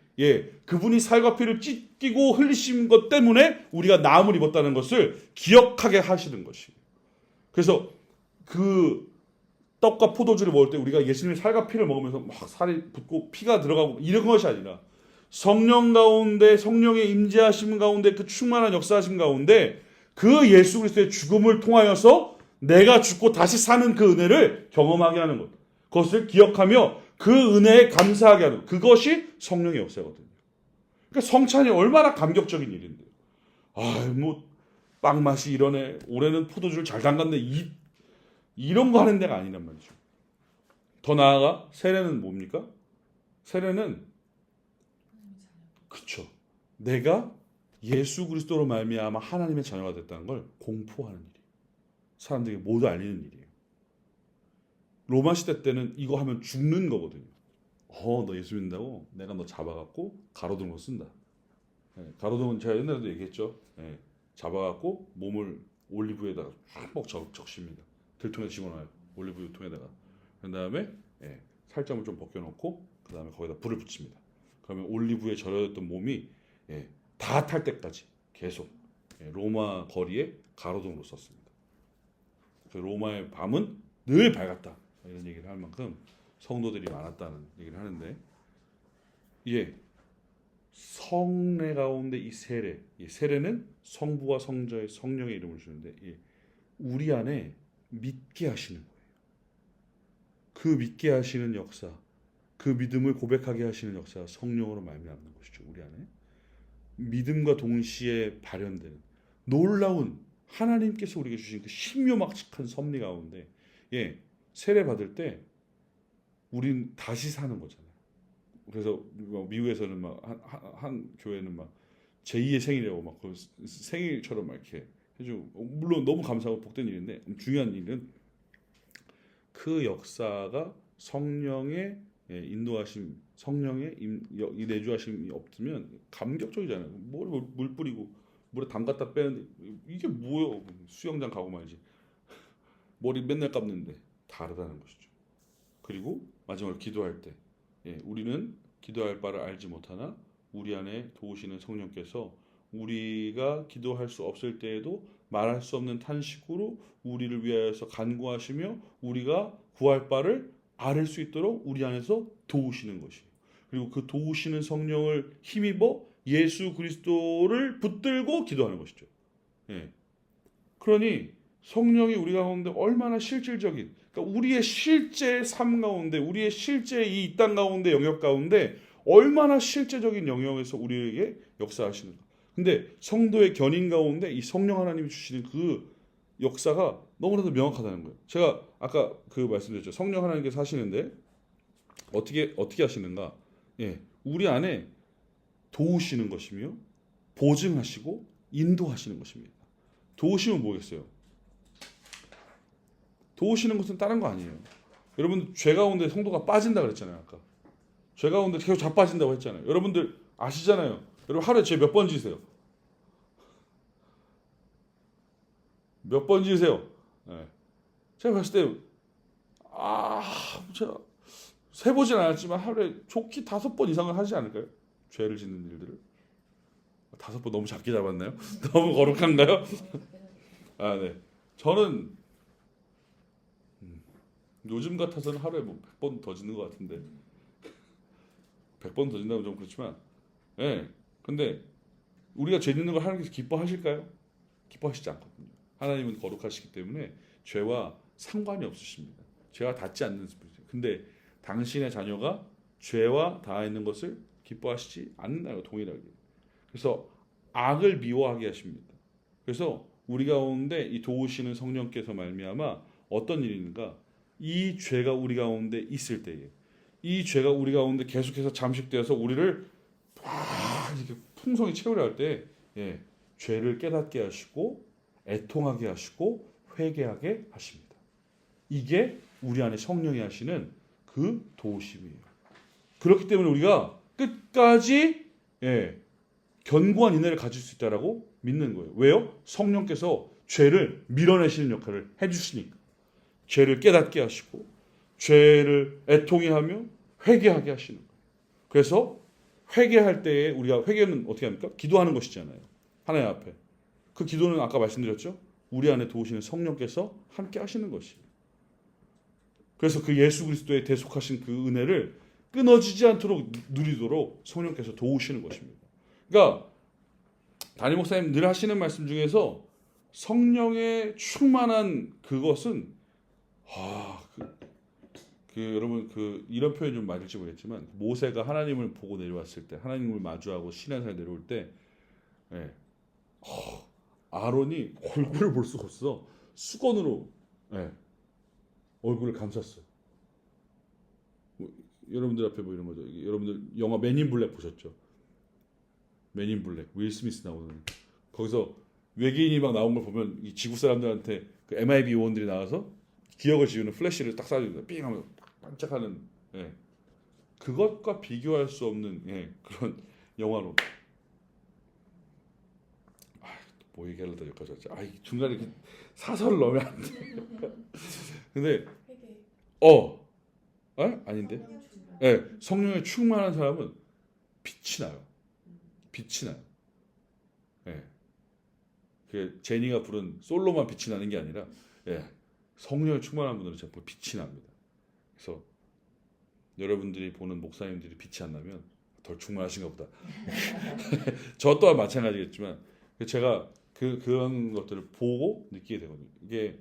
그분이 살과 피를 찢기고 흘리신 것 때문에 우리가 나음을 입었다는 것을 기억하게 하시는 것이에요. 그래서 그 떡과 포도주를 먹을 때 우리가 예수님의 살과 피를 먹으면서 막 살이 붙고 피가 들어가고 이런 것이 아니라 성령 가운데, 성령의 임재하심 가운데, 그 충만한 역사하심 가운데 그 예수 그리스도의 죽음을 통하여서 내가 죽고 다시 사는 그 은혜를 경험하게 하는 것. 그것을 기억하며 그 은혜에 감사하게 하는 것. 그것이 성령의 역사거든요. 그러니까 성찬이 얼마나 감격적인 일인데요. 빵 맛이 이러네. 올해는 포도주를 잘 담갔네. 이런 거 하는 데가 아니란 말이죠. 더 나아가 세례는 뭡니까? 세례는 그쵸. 내가 예수 그리스도로 말미암아 하나님의 자녀가 됐다는 걸 공포하는 일이에요. 사람들에게 모두 알리는 일이에요. 로마 시대 때는 이거 하면 죽는 거거든요. 너 예수 믿는다고? 내가 너 잡아갖고 가로등으로 쓴다. 가로등은 제가 옛날에도 얘기했죠. 잡아갖고 몸을 올리브에다가 쭉 적십니다. 들통에 집어넣어요. 올리브유 통에다가. 그 다음에 살점을 좀 벗겨놓고 그 다음에 거기다 불을 붙입니다. 그러면 올리브에 절여졌던 몸이 다 탈 때까지 계속 로마 거리에 가로등으로 썼습니다. 로마의 밤은 늘 밝았다. 이런 얘기를 할 만큼 성도들이 많았다는 얘기를 하는데 성례 가운데 이 세례, 세례는 성부와 성자의 성령의 이름을 주는데 우리 안에 믿게 하시는 거예요. 그 믿게 하시는 역사, 그 믿음을 고백하게 하시는 역사가 성령으로 말미암는 것이죠. 우리 안에 믿음과 동시에 발현되는 놀라운 하나님께서 우리에게 주신 그 신묘막측한 섭리 가운데 세례 받을 때 우린 다시 사는 거잖아요. 그래서 미국에서는 막 한 교회는 막 제2의 생일이라고 막 그 생일처럼 막 이렇게 해주고, 물론 너무 감사하고 복된 일인데 중요한 일은 그 역사가 성령의 인도하심, 성령의 이 내주하심이 없으면 감격적이잖아요. 물 뿌리고 물에 담갔다 빼는데 이게 뭐예요? 수영장 가고 말지. 머리 맨날 감는데 다르다는 것이죠. 그리고 마지막으로 기도할 때 우리는 기도할 바를 알지 못하나 우리 안에 도우시는 성령께서 우리가 기도할 수 없을 때에도 말할 수 없는 탄식으로 우리를 위하여서 간구하시며 우리가 구할 바를 아를 수 있도록 우리 안에서 도우시는 것이에요. 그리고 그 도우시는 성령을 힘입어 예수 그리스도를 붙들고 기도하는 것이죠. 그러니 성령이 우리 가운데 얼마나 실질적인 그러니까 우리의 실제 삶 가운데, 우리의 실제 이 땅 가운데 영역 가운데 얼마나 실제적인 영역에서 우리에게 역사하시는가. 근데 성도의 견인 가운데 이 성령 하나님이 주시는 그 역사가 너무나도 명확하다는 거예요. 제가 아까 그 말씀드렸죠. 성령 하나님께서 하시는데 어떻게 하시는가? 예, 우리 안에 도우시는 것이며 보증하시고 인도하시는 것입니다. 도우시면 뭐겠어요? 도우시는 것은 다른 거 아니에요. 여러분 죄 가운데 성도가 빠진다 그랬잖아요. 아까 죄 가운데 계속 자빠진다고 했잖아요. 여러분들 아시잖아요. 여러분 하루에 죄 몇 번 지으세요? 몇 번 지으세요? 네. 제가 봤을 때 제가 세보진 않았지만 하루에 좋게 5번 이상을 하지 않을까요? 죄를 짓는 일들을. 5번 너무 작게 잡았나요? 너무 거룩한가요? 네. 저는 요즘 같아서는 하루에 뭐 100번 더 짓는 것 같은데 100번 더 짓는다고 좀 그렇지만 근데 우리가 죄 짓는 걸 하나님께서 기뻐하실까요? 기뻐하시지 않거든요. 하나님은 거룩하시기 때문에 죄와 상관이 없으십니다. 죄와 닿지 않는 분이죠. 근데 당신의 자녀가 죄와 닿아 있는 것을 기뻐하시지 않나요? 동일하게. 그래서 악을 미워하게 하십니다. 그래서 우리 가운데 이 도우시는 성령께서 말미암아 어떤 일이 있는가? 이 죄가 우리 가운데 있을 때에 이 죄가 우리 가운데 계속해서 잠식되어서 우리를 이렇게 풍성히 채우려 할 때 죄를 깨닫게 하시고 애통하게 하시고 회개하게 하십니다. 이게 우리 안에 성령이 하시는 그 도우심이에요. 그렇기 때문에 우리가 끝까지 견고한 인내를 가질 수 있다라고 믿는 거예요. 왜요? 성령께서 죄를 밀어내시는 역할을 해주시니까. 죄를 깨닫게 하시고 죄를 애통해 하며 회개하게 하시는 거예요. 그래서 회개할 때에 우리가 회개는 어떻게 합니까? 기도하는 것이잖아요. 하나님 앞에. 그 기도는 아까 말씀드렸죠. 우리 안에 도우시는 성령께서 함께 하시는 것이에요. 그래서 그 예수 그리스도의 대속하신 그 은혜를 끊어지지 않도록 누리도록 성령께서 도우시는 것입니다. 그러니까 담임 목사님 늘 하시는 말씀 중에서 성령의 충만한 그것은 여러분 이런 표현이 좀 맞을지 모르겠지만 모세가 하나님을 보고 내려왔을 때 하나님을 마주하고 시내산에 내려올 때 아론이 얼굴을 볼 수가 없어. 수건으로 얼굴을 감쌌어요. 여러분들 앞에 뭐 이런 거죠. 여러분들 영화 맨인 블랙 보셨죠? 맨인 블랙 윌 스미스 나오는 거기서 외계인이 막 나온 걸 보면 이 지구 사람들한테 그 MIB 요원들이 나와서 기억을 지우는 플래시를 딱 쏴줍니다. 삥 하면 반짝하는 그것과 비교할 수 없는 그런 영화로. 뭐 얘기하려다 여기까지 왔지. 중간에 사설을 넣으면 안 돼. 근데 아닌데. 성령에 충만한 사람은 빛이 나요. 빛이 나요. 그 제니가 부른 솔로만 빛이 나는 게 아니라 성령에 충만한 분들은 전부 빛이 납니다. 그래서 여러분들이 보는 목사님들이 빛이 안 나면 덜 충만하신가 보다. 저 또한 마찬가지겠지만 제가 그런 것들을 보고 느끼게 되거든요. 이게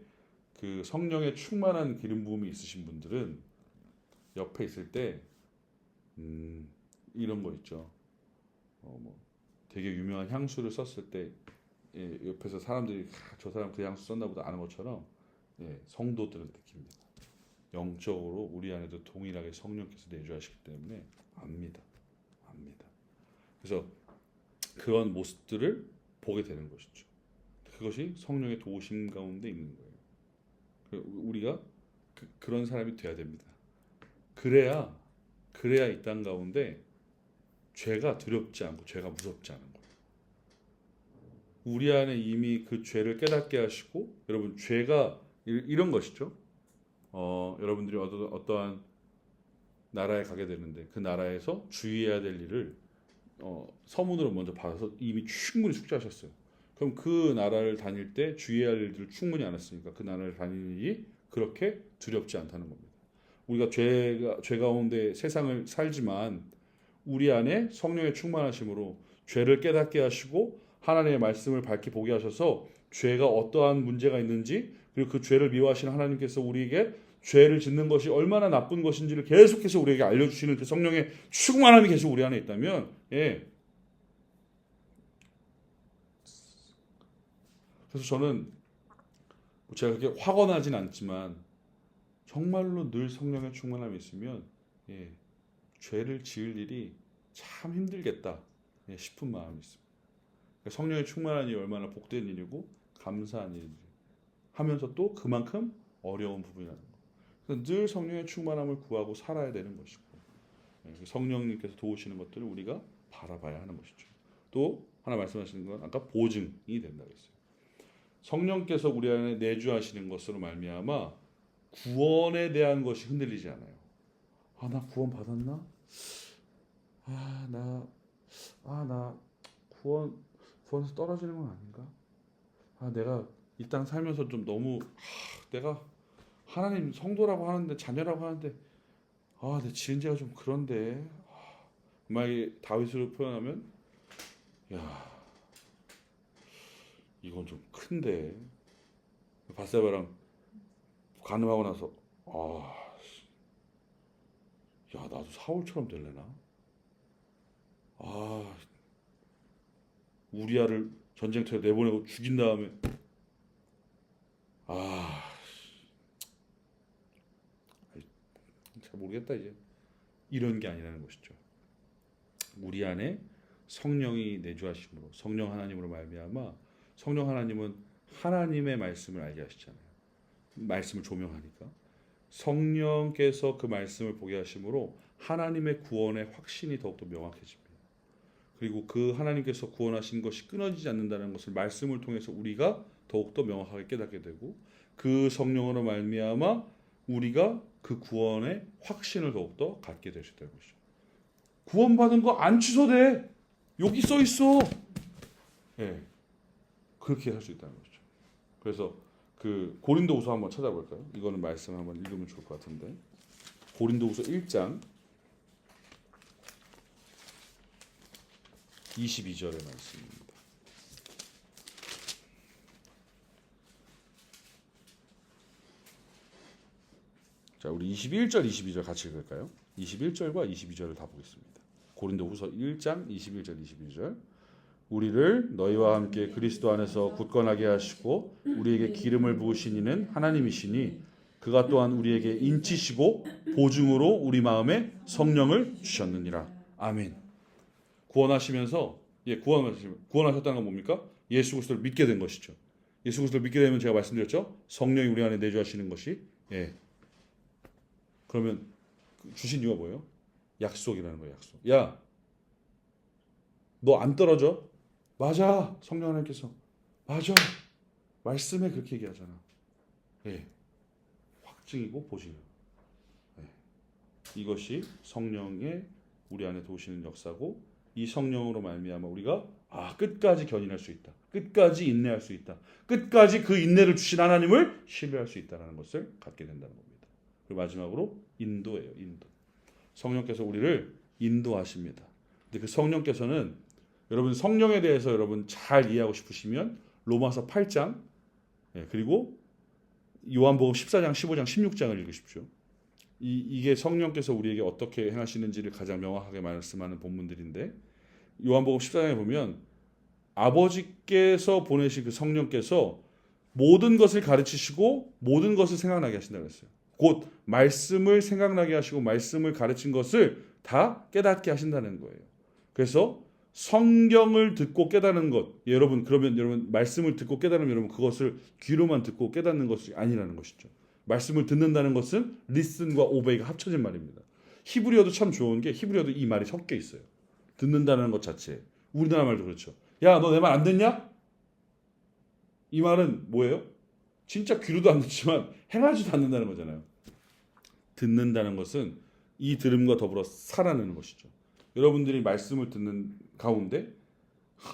그 성령의 충만한 기름 부음이 있으신 분들은 옆에 있을 때 이런 거 있죠. 뭐 되게 유명한 향수를 썼을 때 옆에서 사람들이 저 사람 그 향수 썼나 보다 아는 것처럼 성도들은 느낍니다. 영적으로 우리 안에도 동일하게 성령께서 내주하시기 때문에 압니다. 그래서 그런 모습들을 보게 되는 것이죠. 그것이 성령의 도우심 가운데 있는 거예요. 우리가 그런 사람이 돼야 됩니다. 그래야 이 땅 가운데 죄가 두렵지 않고 죄가 무섭지 않은 거예요. 우리 안에 이미 그 죄를 깨닫게 하시고 여러분 죄가 이런 것이죠. 여러분들이 어떠한 나라에 가게 되는데 그 나라에서 주의해야 될 일을 서문으로 먼저 받아서 이미 충분히 숙지하셨어요. 그럼 그 나라를 다닐 때 주의해야 할 일들을 충분히 안 했으니까 그 나라를 다니는 일이 그렇게 두렵지 않다는 겁니다. 우리가 죄 가운데 세상을 살지만 우리 안에 성령의 충만하심으로 죄를 깨닫게 하시고 하나님의 말씀을 밝히 보게 하셔서 죄가 어떠한 문제가 있는지 그리고 그 죄를 미워하시는 하나님께서 우리에게 죄를 짓는 것이 얼마나 나쁜 것인지를 계속해서 우리에게 알려주시는 그 성령의 충만함이 계속 우리 안에 있다면, 그래서 저는 제가 그렇게 확언하진 않지만 정말로 늘 성령의 충만함이 있으면 죄를 지을 일이 참 힘들겠다 싶은 마음이 있습니다. 성령의 충만한 일이 얼마나 복된 일이고 감사한 일인지 하면서 또 그만큼 어려운 부분이라는 거. 그래서 늘 성령의 충만함을 구하고 살아야 되는 것이고 성령님께서 도우시는 것들을 우리가 바라봐야 하는 것이죠. 또 하나 말씀하시는 건 아까 보증이 된다고 했어요. 성령께서 우리 안에 내주하시는 것으로 말미암아 구원에 대한 것이 흔들리지 않아요. 나 구원 받았나? 나 구원에서 떨어지는 건 아닌가? 내가 이 땅 살면서 좀 너무 내가 하나님 성도라고 하는데 자녀라고 하는데 내 지은 죄가 좀 그런데 만약에 다윗으로 표현하면 이건 좀 큰데 바세바랑 간음하고 나서 나도 사울처럼 될래나? 우리아를 전쟁터에 내보내고 죽인 다음에 잘 모르겠다 이제 이런 게 아니라는 것이죠. 우리 안에 성령이 내주하심으로 성령 하나님으로 말미암아 성령 하나님은 하나님의 말씀을 알게 하시잖아요. 말씀을 조명하니까 성령께서 그 말씀을 보게 하심으로 하나님의 구원의 확신이 더욱더 명확해집니다. 그리고 그 하나님께서 구원하신 것이 끊어지지 않는다는 것을 말씀을 통해서 우리가 더욱더 명확하게 깨닫게 되고 그 성령으로 말미암아 우리가 그 구원의 확신을 더욱더 갖게 될 수 있다는 것이죠. 구원받은 거 안 취소돼. 여기 써 있어. 그렇게 할 수 있다는 거죠. 그래서 그 고린도후서 한번 찾아볼까요? 이거는 말씀 한번 읽으면 좋을 것 같은데. 고린도후서 1장 22절의 말씀입니다. 자, 우리 21절, 22절 같이 읽을까요? 21절과 22절을 다 보겠습니다. 고린도후서 1장 21절, 22절. 우리를 너희와 함께 그리스도 안에서 굳건하게 하시고 우리에게 기름을 부으신 이는 하나님이시니 그가 또한 우리에게 인치시고 보증으로 우리 마음에 성령을 주셨느니라. 아멘. 구원하시면서 구원하셨다는 건 뭡니까? 예수 그리스도를 믿게 된 것이죠. 예수 그리스도를 믿게 되면 제가 말씀드렸죠. 성령이 우리 안에 내주하시는 것이 그러면 주신 이유가 뭐예요? 약속이라는 거예요. 약속. 야, 너 안 떨어져? 맞아. 성령 하나님께서 맞아. 말씀에 그렇게 얘기하잖아. 확증이고 보증이에요. 이것이 성령의 우리 안에 도우시는 역사고 이 성령으로 말미암아 우리가 끝까지 견인할 수 있다. 끝까지 인내할 수 있다. 끝까지 그 인내를 주신 하나님을 신뢰할 수 있다는 것을 갖게 된다는 겁니다. 그리고 마지막으로 인도예요. 인도. 성령께서 우리를 인도하십니다. 근데 그 성령께서는 여러분 성령에 대해서 여러분 잘 이해하고 싶으시면 로마서 8장 그리고 요한복음 14장, 15장, 16장을 읽으십시오. 이게 성령께서 우리에게 어떻게 행하시는지를 가장 명확하게 말씀하는 본문들인데 요한복음 14장에 보면 아버지께서 보내신 그 성령께서 모든 것을 가르치시고 모든 것을 생각나게 하신다고 했어요. 곧 말씀을 생각나게 하시고 말씀을 가르친 것을 다 깨닫게 하신다는 거예요. 그래서 성경을 듣고 깨닫는 것, 그러면 여러분 말씀을 듣고 깨달으면 여러분 그것을 귀로만 듣고 깨닫는 것이 아니라는 것이죠. 말씀을 듣는다는 것은 listen과 obey가 합쳐진 말입니다. 히브리어도 참 좋은 게 히브리어도 이 말이 섞여 있어요. 듣는다는 것 자체. 우리나라 말도 그렇죠. 야, 너 내 말 안 듣냐? 이 말은 뭐예요? 진짜 귀로도 안 듣지만 행하지도 않는다는 거잖아요. 듣는다는 것은 이 들음과 더불어 살아내는 것이죠. 여러분들이 말씀을 듣는 가운데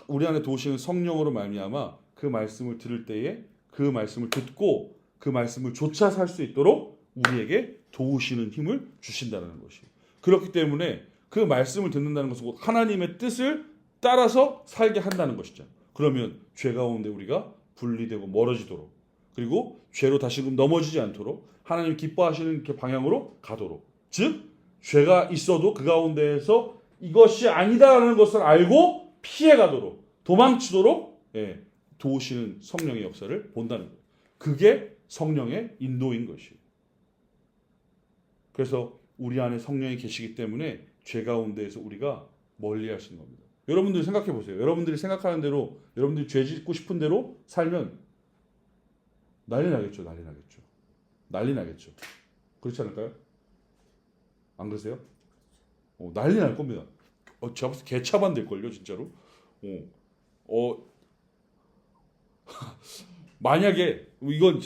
우리 안에 도우시는 성령으로 말미암아 그 말씀을 들을 때에 그 말씀을 듣고 그 말씀을 조차 살 수 있도록 우리에게 도우시는 힘을 주신다는 것이에요. 그렇기 때문에 그 말씀을 듣는다는 것은 곧 하나님의 뜻을 따라서 살게 한다는 것이죠. 그러면 죄 가운데 우리가 분리되고 멀어지도록 그리고 죄로 다시금 넘어지지 않도록 하나님 기뻐하시는 그 방향으로 가도록, 즉 죄가 있어도 그 가운데에서 이것이 아니다라는 것을 알고 피해가도록, 도망치도록 도우시는 성령의 역사를 본다는 거예요. 그게 성령의 인도인 것이에요. 그래서 우리 안에 성령이 계시기 때문에 죄 가운데에서 우리가 멀리 하시는 겁니다. 여러분들이 생각해 보세요. 여러분들이 생각하는 대로, 여러분들이 죄 짓고 싶은 대로 살면 난리 나겠죠. 난리 나겠죠. 난리 나겠죠. 그렇지 않을까요? 안 그러세요? 난리 날 겁니다. 제가 봤을 때 개차반 될걸요, 진짜로. 만약에, 이건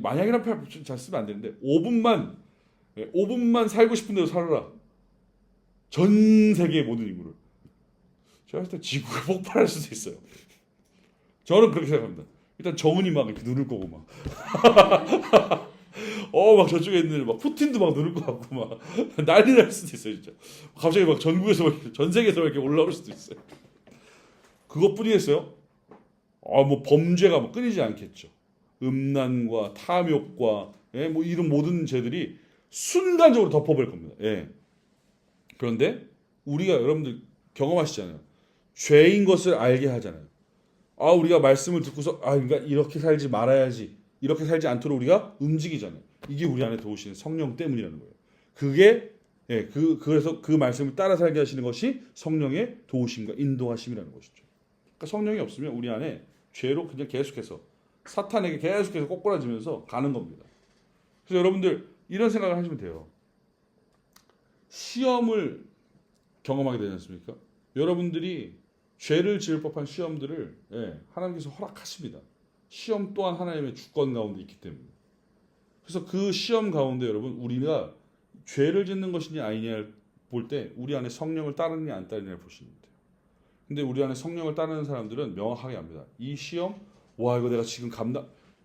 만약이란 표현 잘 쓰면 안 되는데, 5분만 살고 싶은 대로 살아라. 전 세계의 모든 인구를. 제가 봤을 때 지구가 폭발할 수도 있어요. 저는 그렇게 생각합니다. 일단 정은이 막 이렇게 누를 거고 막. 막 저쪽에 있는 막 푸틴도 막 누를 것 같고 막 난리 날 수도 있어요, 진짜. 갑자기 막 전국에서 전 세계에서 이렇게 올라올 수도 있어요. 그것뿐이겠어요? 뭐 범죄가 뭐 끊이지 않겠죠. 음란과 탐욕과 뭐 이런 모든 죄들이 순간적으로 덮어버릴 겁니다. 그런데 우리가 여러분들 경험하시잖아요. 죄인 것을 알게 하잖아요. 우리가 말씀을 듣고서 그러니까 이렇게 살지 말아야지, 이렇게 살지 않도록 우리가 움직이잖아요. 이게 우리 안에 도우시는 성령 때문이라는 거예요. 그게 그래서 그 말씀을 따라 살게 하시는 것이 성령의 도우심과 인도하심이라는 것이죠. 그러니까 성령이 없으면 우리 안에 죄로 그냥 계속해서 사탄에게 계속해서 꼬꾸라지면서 가는 겁니다. 그래서 여러분들 이런 생각을 하시면 돼요. 시험을 경험하게 되지 않습니까? 여러분들이 죄를 지을 법한 시험들을 하나님께서 허락하십니다. 시험 또한 하나님의 주권 가운데 있기 때문에. 그래서 그 시험 가운데 여러분, 우리가 죄를 짓는 것이냐 아니냐를 볼 때 우리 안에 성령을 따르느냐 안 따르느냐를 보시면 돼요. 근데 우리 안에 성령을 따르는 사람들은 명확하게 압니다. 이 시험, 이거 내가 지금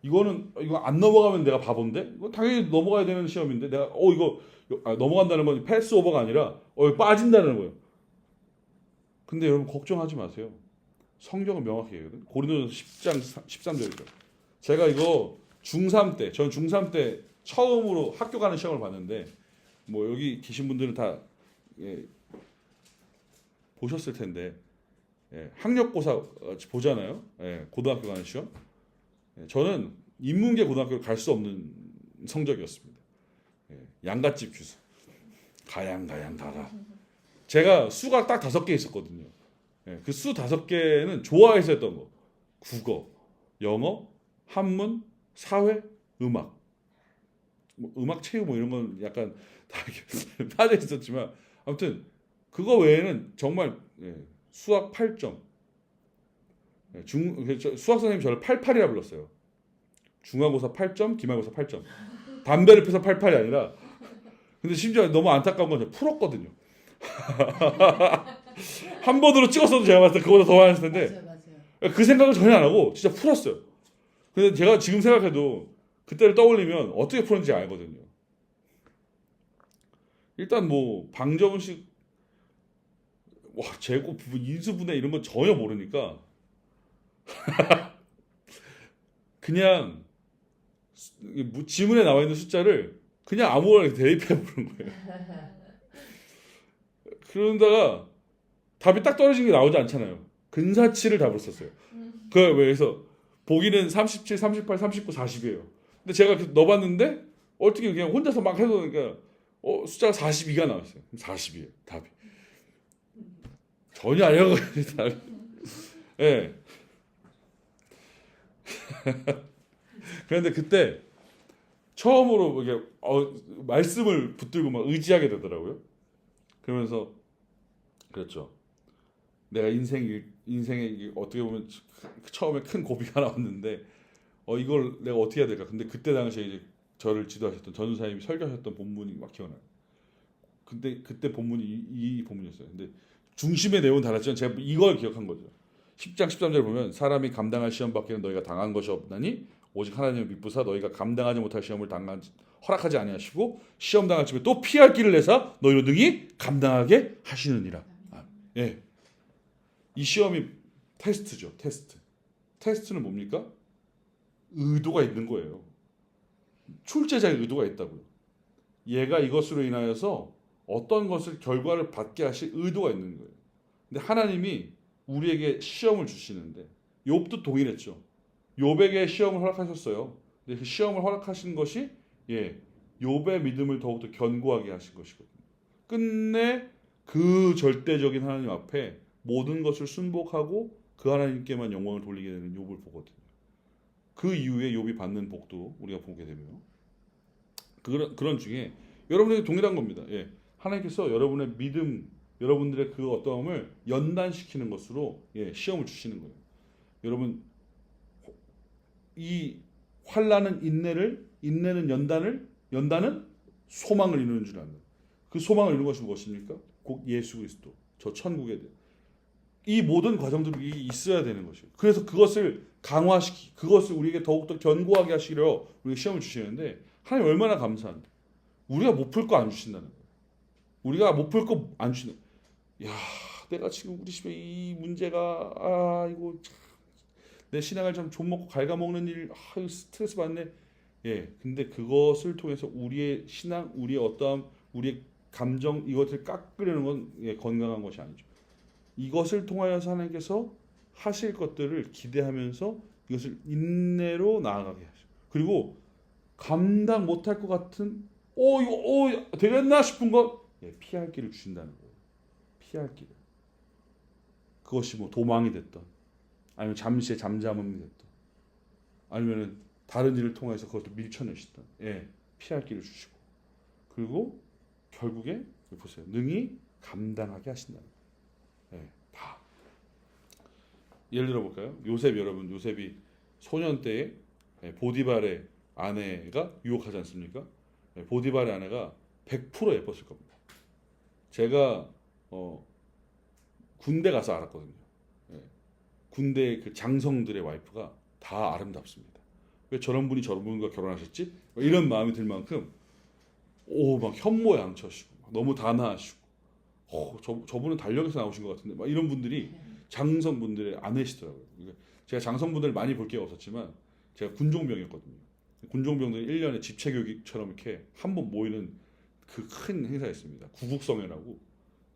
이거 안 넘어가면 내가 바본데? 이거 당연히 넘어가야 되는 시험인데 내가 이거 넘어간다는 건 패스오버가 아니라 빠진다는 거예요. 근데 여러분 걱정하지 마세요. 성경은 명확히 얘기하거든. 고린도전서 10장 13절이죠. 제가 이거 전 중3 때 처음으로 학교 가는 시험을 봤는데 뭐 여기 계신 분들은 다 보셨을 텐데 학력고사 보잖아요. 고등학교 가는 시험. 저는 인문계 고등학교를 갈 수 없는 성적이었습니다. 양갓집 규수. 가라. 제가 수가 딱 5개 있었거든요. 그 수 5개는 좋아해서 했던 거. 국어, 영어, 한문, 사회, 음악. 뭐 음악, 체육 뭐 이런 건 약간 다 빠져 있었지만 아무튼 그거 외에는 정말 수학 8점. 수학 선생님이 저를 88이라 불렀어요. 중간고사 8점, 기말고사 8점. 담배를 피워서 88이 아니라. 근데 심지어 너무 안타까운 건 풀었거든요. 한 번으로 찍었어도 제가 봤을 때 그보다 더 많았을 텐데 맞아요. 그 생각을 전혀 안 하고 진짜 풀었어요. 근데 제가 지금 생각해도 그때를 떠올리면 어떻게 풀었는지 알거든요. 일단 뭐 방정식, 제곱, 부분, 인수분해 이런 건 전혀 모르니까 그냥 지문에 나와 있는 숫자를 그냥 아무거나 대입해 보는 거예요. 그러다가 답이 딱 떨어진 게 나오지 않잖아요. 근사치를 답을 썼어요. 그래서 보기는 37, 38, 39, 40이에요. 근데 제가 넣어봤는데 어떻게 그냥 혼자서 막 해서 그러니까 숫자가 42가 나왔어요. 40이에요. 답이. 전혀 아니었거든요. 예. 그런데 그때 처음으로 이게 말씀을 붙들고 막 의지하게 되더라고요. 그러면서 그렇죠. 내가 인생에 어떻게 보면 처음에 큰 고비가 나왔는데 이걸 내가 어떻게 해야 될까? 근데 그때 당시에 이제 저를 지도하셨던 전우사님이 설교하셨던 본문이 막 기억나요. 근데 그때 본문이 이 본문이었어요. 근데 중심의 내용은 달랐지만 제가 이걸 기억한 거죠. 10장 13절 보면 사람이 감당할 시험 밖에는 너희가 당한 것이 없나니 오직 하나님을 믿부사 너희가 감당하지 못할 시험을 허락하지 아니하시고 시험 당할 즈음에 또 피할 길을 내사 너희로 능히 감당하게 하시느니라. 이 시험이 테스트죠. 테스트는 뭡니까? 의도가 있는 거예요. 출제자의 의도가 있다고요. 얘가 이것으로 인하여서 어떤 것을 결과를 받게 하실 의도가 있는 거예요. 근데 하나님이 우리에게 시험을 주시는데 욥도 동일했죠. 욥에게 시험을 허락하셨어요. 근데 그 시험을 허락하신 것이 욥의 믿음을 더욱더 견고하게 하신 것이거든요. 끝내 그 절대적인 하나님 앞에 모든 것을 순복하고 그 하나님께만 영광을 돌리게 되는 욥을 보거든요. 그 이후에 욥이 받는 복도 우리가 보게 되며 그런 중에 여러분에게 동일한 겁니다. 하나님께서 여러분의 믿음, 여러분들의 그 어떠함을 연단시키는 것으로 시험을 주시는 거예요. 여러분 이 환난은 인내는 연단은 소망을 이루는 줄 아는. 그 소망을 이루는 것이 무엇입니까? 곧 예수 그리스도, 저 천국에 대한. 이 모든 과정들이 있어야 되는 것이에요. 그래서 그것을 그것을 우리에게 더욱더 견고하게 하시려 우리가 시험을 주시는데 하나님 얼마나 감사한데. 우리가 못 풀 거 안 주신다는 거예요. 우리가 못 풀 거 안 주시는. 야, 내가 지금 우리 집에 이 문제가 이거 참, 내 신앙을 좀 먹고 갉아먹는 일, 이거 스트레스 받네. 근데 그것을 통해서 우리의 신앙, 우리의 어떠함, 우리의 감정 이것을 깎으려는 건 건강한 것이 아니죠. 이것을 통하여서 하나님께서 하실 것들을 기대하면서 이것을 인내로 나아가게 하죠. 그리고 감당 못할 것 같은 이거 되겠나 싶은 것 피할 길을 주신다는 거예요. 피할 길을. 그것이 뭐 도망이 됐던 아니면 잠시의 잠잠함이 됐던 아니면은 다른 일을 통해서 그것을 밀쳐내시던 피할 길을 주시고 그리고 결국에 보세요. 능히 감당하게 하신다는 거예요. 다. 예를 들어 볼까요? 요셉이 소년 때에 보디발의 아내가 유혹하지 않습니까? 보디발의 아내가 100% 예뻤을 겁니다. 제가 군대 가서 알았거든요. 군대 그 장성들의 와이프가 다 아름답습니다. 왜 저런 분이 저런 분과 결혼하셨지? 이런 마음이 들 만큼 막 현모양처시고 너무 단아하시고 저분은 달력에서 나오신 것 같은데 막 이런 분들이 장성분들의 아내시더라고요. 제가 장성분들 많이 볼 기회가 없었지만 제가 군종병이었거든요. 군종병들이 1년에 집체교육처럼 이렇게 한 번 모이는 그 큰 행사였습니다. 구국성회라고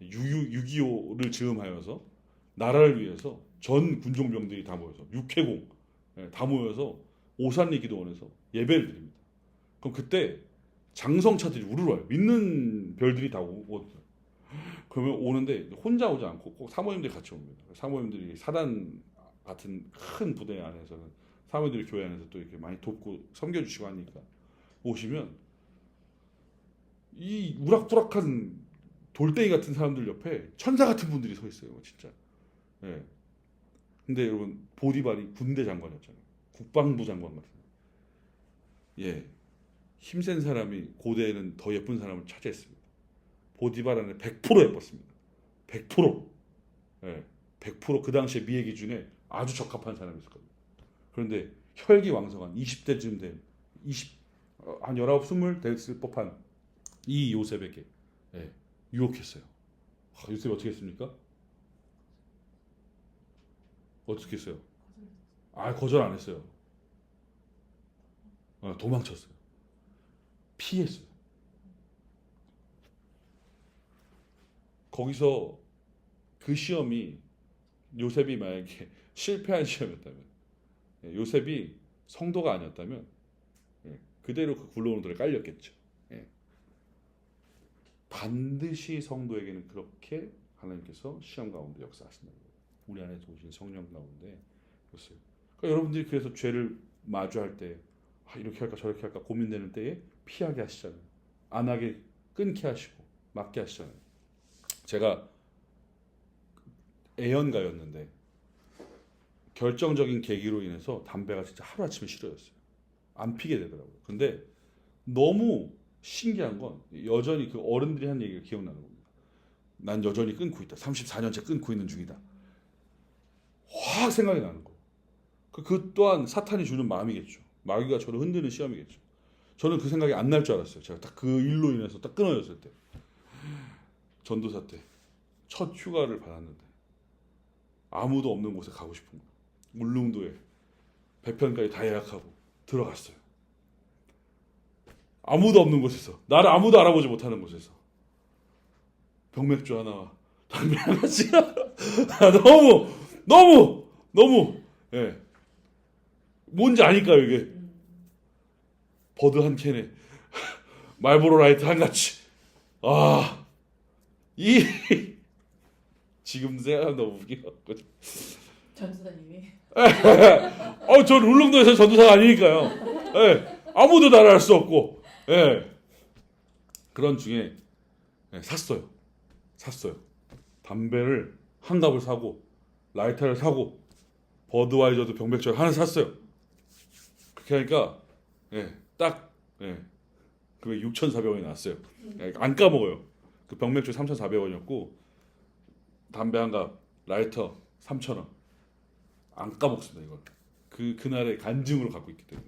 6.25를 즈음하여서 나라를 위해서 전 군종병들이 다 모여서 육해공 다 모여서 오산리 기도원에서 예배를 드립니다. 그럼 그때 장성차들이 우르르 와요. 믿는 별들이 다 오거든요. 그러면 오는데 혼자 오지 않고 꼭 사모님들이 같이 옵니다. 사모님들이 사단 같은 큰 부대 안에서는 사모님들이 교회 안에서 또 이렇게 많이 돕고 섬겨주시고 하니까 오시면 이 우락부락한 돌덩이 같은 사람들 옆에 천사 같은 분들이 서 있어요, 진짜. 근데 여러분 보디발이 군대 장관이었잖아요. 국방부 장관 같은. 힘센 사람이 고대에는 더 예쁜 사람을 차지했습니다. 보디발 안에 100% 예뻤습니다. 100%. 100% 그 당시에 미의 기준에 아주 적합한 사람이었거든요. 그런데 혈기왕성한 20대쯤 된 한 19, 20 됐을 법한 이 요셉에게 유혹했어요. 요셉이 어떻게 했습니까? 어떻게 했어요? 거절 안 했어요. 도망쳤어요. 피했어요. 거기서 그 시험이 요셉이 만약에 실패한 시험이었다면 요셉이 성도가 아니었다면 그대로 그 굴러오는 돌에 깔렸겠죠. 반드시 성도에게는 그렇게 하나님께서 시험 가운데 역사하신다는 거예요. 우리 안에 오신 성령 가운데 그렇어요. 그러니까 여러분들이 그래서 죄를 마주할 때 이렇게 할까 저렇게 할까 고민되는 때에 피하게 하시잖아요. 안 하게 끊게 하시고 막게 하시잖아요. 제가 애연가였는데 결정적인 계기로 인해서 담배가 진짜 하루아침에 싫어졌어요. 안 피게 되더라고요. 근데 너무 신기한 건 여전히 그 어른들이 한 얘기가 기억나는 겁니다. 난 여전히 끊고 있다. 34년째 끊고 있는 중이다. 확 생각이 나는 거. 그 또한 사탄이 주는 마음이겠죠. 마귀가 저를 흔드는 시험이겠죠. 저는 그 생각이 안 날 줄 알았어요. 제가 딱 그 일로 인해서 딱 끊어졌을 때. 전도사 때 첫 휴가를 받았는데 아무도 없는 곳에 가고 싶은 거예요. 울릉도에 배편까지 다 예약하고 들어갔어요. 아무도 없는 곳에서, 나를 아무도 알아보지 못하는 곳에서 병맥주 하나와 담배 하나씩 너무 예 뭔지 아니까요 이게. 버드 한 캔에 말보로 라이트 한 가지. 이 지금 생각하면 너무 웃겨갖고. 전수사님이 전 울릉도에서 전도사가 아니니까요. 예, 아무도 나를 알 수 없고, 예, 그런 중에 예, 샀어요. 담배를 한 갑을 사고, 라이터를 사고, 버드와이저도 병맥주를 하나 샀어요. 그렇게 하니까 예, 딱 예, 그게 6,400원이 나왔어요. 예, 안 까먹어요. 그 병맥주 3,400원이었고 담배 한 갑, 라이터 3,000원. 안 까먹습니다 이걸. 그날의 간증으로 갖고 있기 때문에.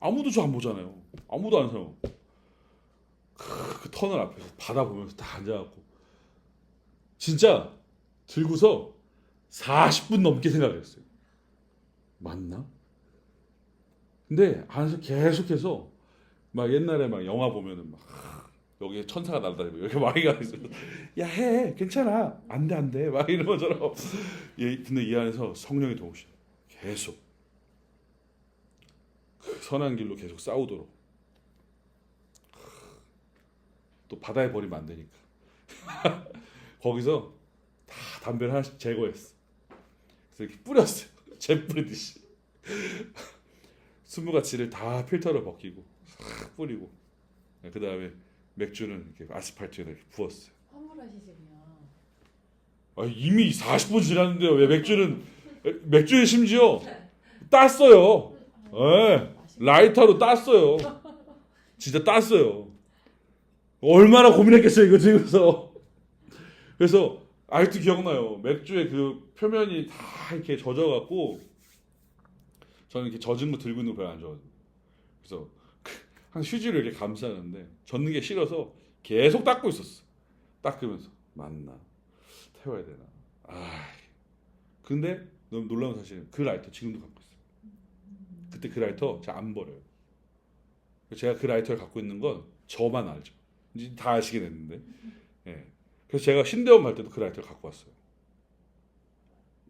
아무도 저 안 보잖아요. 아무도 안 사요. 그 터널 앞에서 바다 보면서 딱 앉아갖고 진짜 들고서 40분 넘게 생각했어요. 맞나? 근데 안에서 계속해서 막 옛날에 막 영화 보면은 막 여기에 천사가 날아다니고 이렇게 말이가 있어요. 야, 해, 괜찮아, 안 돼, 막 이런 것처럼. 예, 근데 이 안에서 성령이 도우시네. 계속 그 선한 길로 계속 싸우도록. 또 바다에 버리면 안 되니까. 거기서 다 담배를 하나씩 제거했어. 그래서 이렇게 뿌렸어요. 재 뿌리듯이. 스무가치를 다 필터를 벗기고 싹 뿌리고, 그 다음에 맥주는 이렇게 아스팔트에 이렇게 부었어요. 환불하시지 그냥. 이미 40분 지났는데요. 왜 맥주는 심지어 땄어요. 예, 라이터로 땄어요. 진짜 땄어요. 얼마나 고민했겠어요 이거 들고서. 그래서 아직도 기억나요. 맥주의 그 표면이 다 이렇게 젖어갖고, 저는 이렇게 젖은 거 들고 있는 거 별로 안 좋아하거든요. 그래서 한 휴지를 이렇게 감싸는데 젖는 게 싫어서 계속 닦고 있었어. 닦으면서 맞나? 태워야 되나? 근데 너무 놀라운 사실은 그 라이터 지금도 갖고 있어요. 그때 그 라이터 제가 안 버려요. 제가 그 라이터를 갖고 있는 건 저만 알죠. 이제 다 아시게 됐는데. 예. 그래서 제가 신대원 갈 때도 그 라이터를 갖고 왔어요.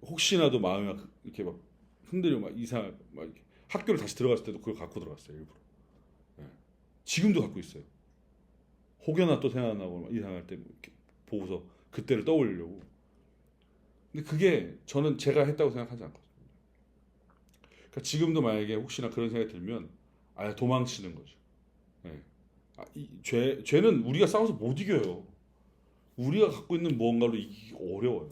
혹시나도 마음이 막 이렇게 막 흔들리고 막 이상 막 이렇게 학교를 다시 들어갔을 때도 그걸 갖고 들어갔어요 일부러. 예. 지금도 갖고 있어요. 혹여나 또 생각나고 막 이상할 때 이렇게 보고서 그때를 떠올리려고. 근데 그게 저는 제가 했다고 생각하지 않거든요. 그러니까 지금도 만약에 혹시나 그런 생각이 들면 도망치는 거죠. 예. 죄는 우리가 싸워서 못 이겨요. 우리가 갖고 있는 무언가로 이기기 어려워요.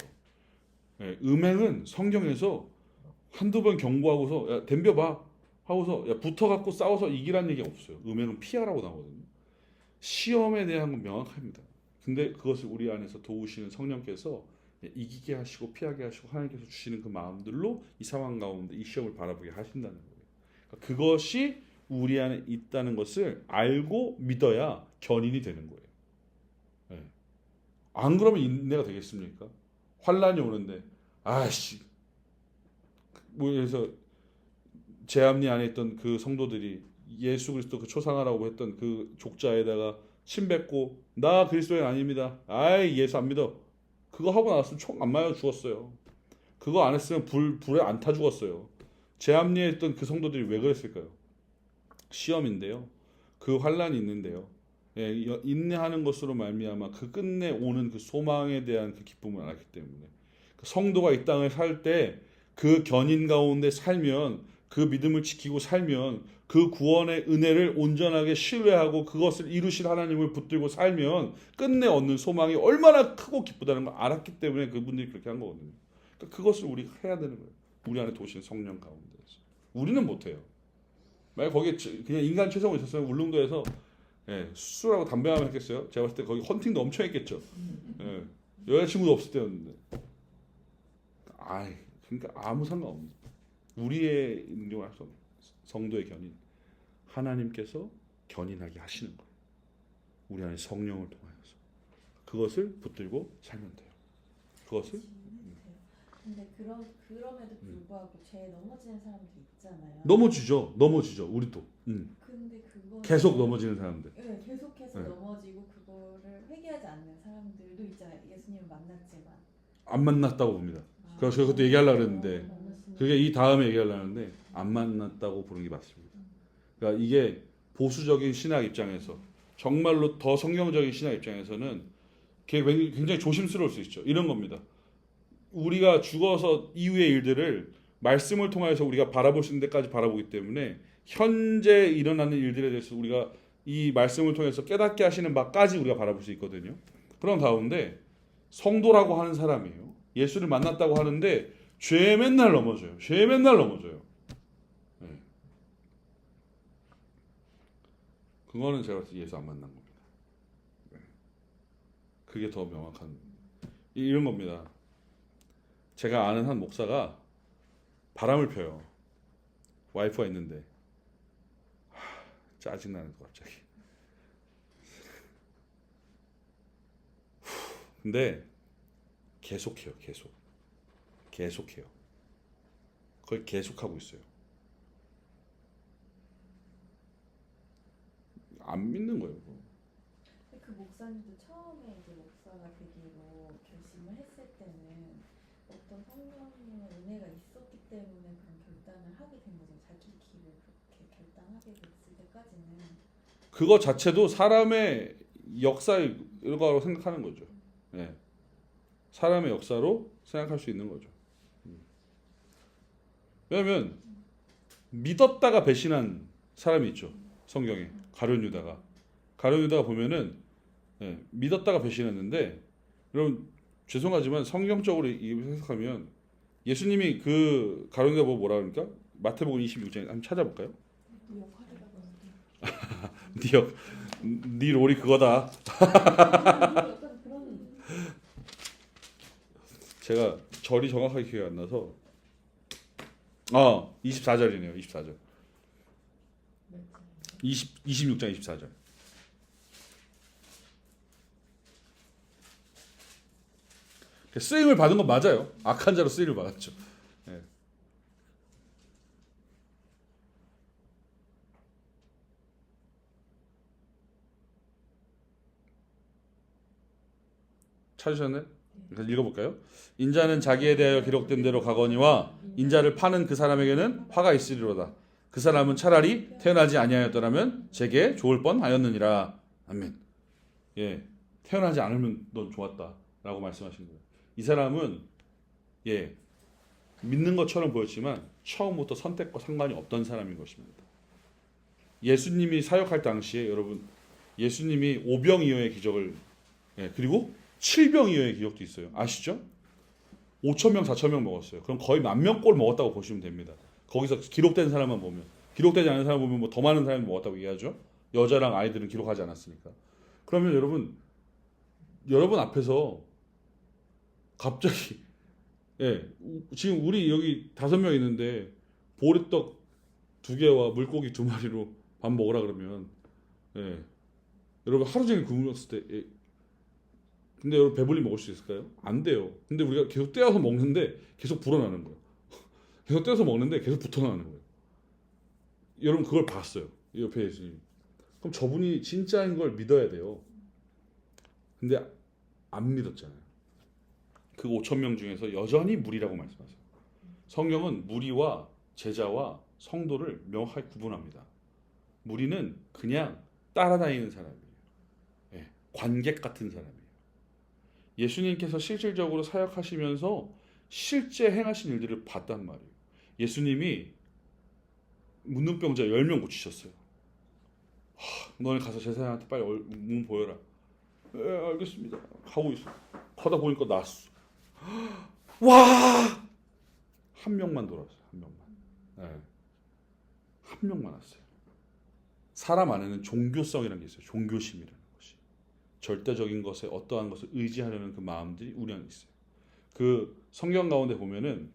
예. 음행은 성경에서 한두 번 경고하고서 야, 덤벼봐 하고서 야, 붙어갖고 싸워서 이기라는 얘기가 없어요. 음행은 피하라고 나오거든요. 시험에 대한 건 명확합니다. 근데 그것을 우리 안에서 도우시는 성령께서 이기게 하시고 피하게 하시고 하나님께서 주시는 그 마음들로 이 상황 가운데 이 시험을 바라보게 하신다는 거예요. 그러니까 그것이 우리 안에 있다는 것을 알고 믿어야 견인이 되는 거예요. 네. 안 그러면 인내가 되겠습니까? 환란이 오는데 그래서 제 앞니 안에 있던 그 성도들이 예수 그리스도 그 초상화라고 했던 그 족자에다가 침 뱉고 나 그리스도인 아닙니다. 예수 안 믿어. 그거 하고 나왔으면 총 안 맞아 죽었어요. 그거 안 했으면 불에 안 타 죽었어요. 제 앞니에 있던 그 성도들이 왜 그랬을까요? 시험인데요. 그 환란이 있는데요. 예, 인내하는 것으로 말미암아 그 끝내 오는 그 소망에 대한 그 기쁨을 알았기 때문에 성도가 이 땅을 살 때 그 견인 가운데 살면, 그 믿음을 지키고 살면, 그 구원의 은혜를 온전하게 신뢰하고 그것을 이루실 하나님을 붙들고 살면 끝내 얻는 소망이 얼마나 크고 기쁘다는 걸 알았기 때문에 그분들이 그렇게 한 거거든요. 그러니까 그것을 우리가 해야 되는 거예요. 우리 안에 도시는 성령 가운데서. 우리는 못해요. 만약 거기에 그냥 인간 최성을 있었으면 울릉도에서 술하고 담배만 했겠어요? 제가 봤을 때 거기 헌팅도 엄청 했겠죠. 예, 여자친구도 없을 때였는데. 그러니까 아무 상관없는 우리의 인정할 수 없는 성도의 견인, 하나님께서 견인하게 하시는 거예요. 우리 안에 성령을 통하여서 그것을 붙들고 살면 돼요. 그것을 근데 그럼에도 불구하고 죄에 넘어지는 사람들 있잖아요. 넘어지죠. 우리도. 근데 그거 계속 넘어지는 사람들. 네, 계속해서 네. 넘어지고 그거를 회개하지 않는 사람들도 있잖아요. 예수님을 만났지만. 안 만났다고 봅니다. 아, 그래서 그것도 얘기하려고 그랬는데 만났으면 그게 이 다음에 얘기하려고 하는데 안 만났다고 보는 게 맞습니다. 그러니까 이게 보수적인 신학 입장에서 정말로 더 성경적인 신학 입장에서는 그게 굉장히 조심스러울 수 있죠. 이런 겁니다. 우리가 죽어서 이후의 일들을 말씀을 통해서 우리가 바라볼 수 있는 데까지 바라보기 때문에 현재 일어나는 일들에 대해서 우리가 이 말씀을 통해서 깨닫게 하시는 바까지 우리가 바라볼 수 있거든요. 그런 가운데 성도라고 하는 사람이에요. 예수를 만났다고 하는데 죄에 맨날 넘어져요. 네. 그거는 제가 봤을 때 예수 안 만난 겁니다. 네. 그게 더 명확한 이런 겁니다. 제가 아는 한 목사가 바람을 펴요. 와이프가 있는데 짜증나는 거 갑자기. 근데 계속해요. 그걸 계속하고 있어요. 안 믿는 거예요. 그거. 근데 그 목사님도 처음에 이제 목사가 되기로 결심을 했을 때는 어떤 성령님의 은혜가 있었기 때문에 그런 결단을 하게 된 거죠. 자기 길을 그렇게 결단하게 됐을 때까지는. 그거 자체도 사람의 역사의 일과로 생각하는 거죠. 네. 사람의 역사로 생각할 수 있는 거죠. 왜냐하면 믿었다가 배신한 사람이 있죠. 성경에 가룟 유다가 보면은 믿었다가 배신했는데 여러분 죄송하지만 성경적으로 해석하면 예수님이 그 가룟 유다 보고 뭐라 그러니까 마태복음 26장에 한번 찾아볼까요? 네 롤이 그거다. 약간 그런 제가 절이 정확하게 기억이 안 나서 24절이네요. 24절. 26장 24절. 쓰임을 받은 건 맞아요. 악한 자로 쓰임을 받았죠. 네. 찾으셨나요? 읽어볼까요? 인자는 자기에 대하여 기록된 대로 가거니와 인자를 파는 그 사람에게는 화가 있으리로다. 그 사람은 차라리 태어나지 아니하였더라면 제게 좋을 뻔하였느니라. 아멘. 예, 태어나지 않으면 넌 좋았다라고 말씀하신 거예요. 이 사람은 믿는 것처럼 보였지만 처음부터 선택과 상관이 없던 사람인 것입니다. 예수님이 사역할 당시에 여러분 예수님이 5병이어의 기적을 그리고 7병이어의 기적도 있어요. 아시죠? 5,000명, 4,000명 먹었어요. 그럼 거의 10,000꼴 먹었다고 보시면 됩니다. 거기서 기록된 사람만 보면. 기록되지 않은 사람 보면 뭐 더 많은 사람이 먹었다고 얘기하죠. 여자랑 아이들은 기록하지 않았으니까. 그러면 여러분 앞에서 갑자기 지금 우리 여기 5명 있는데 보리떡 2개와 물고기 2마리로 밥 먹으라 그러면 여러분 하루 종일 굶었을 때 근데 여러분 배불리 먹을 수 있을까요? 안 돼요. 근데 우리가 계속 떼어서 먹는데 계속 불어나는 거예요. 계속 떼어서 먹는데 계속 붙어나는 거예요. 여러분 그걸 봤어요. 옆에 예수님. 그럼 저분이 진짜인 걸 믿어야 돼요. 근데 안 믿었잖아요. 그 5,000명 중에서 여전히 무리라고 말씀하세요. 성경은 무리와 제자와 성도를 명확하게 구분합니다. 무리는 그냥 따라다니는 사람이에요. 관객 같은 사람이에요. 예수님께서 실질적으로 사역하시면서 실제 행하신 일들을 봤단 말이에요. 예수님이 문둥병자 10명 고치셨어요. 너네 가서 제사장한테 빨리 몸 보여라. 알겠습니다. 하고 있어. 하다 보니까 나았어. 와! 한 명만 돌아왔어요. 한 명만. 한 명만 왔어요. 사람 안에는 종교성이라는 게 있어요. 종교심이라는 것이. 절대적인 것에 어떠한 것을 의지하려는 그 마음들이 우리 안에 있어요. 그 성경 가운데 보면은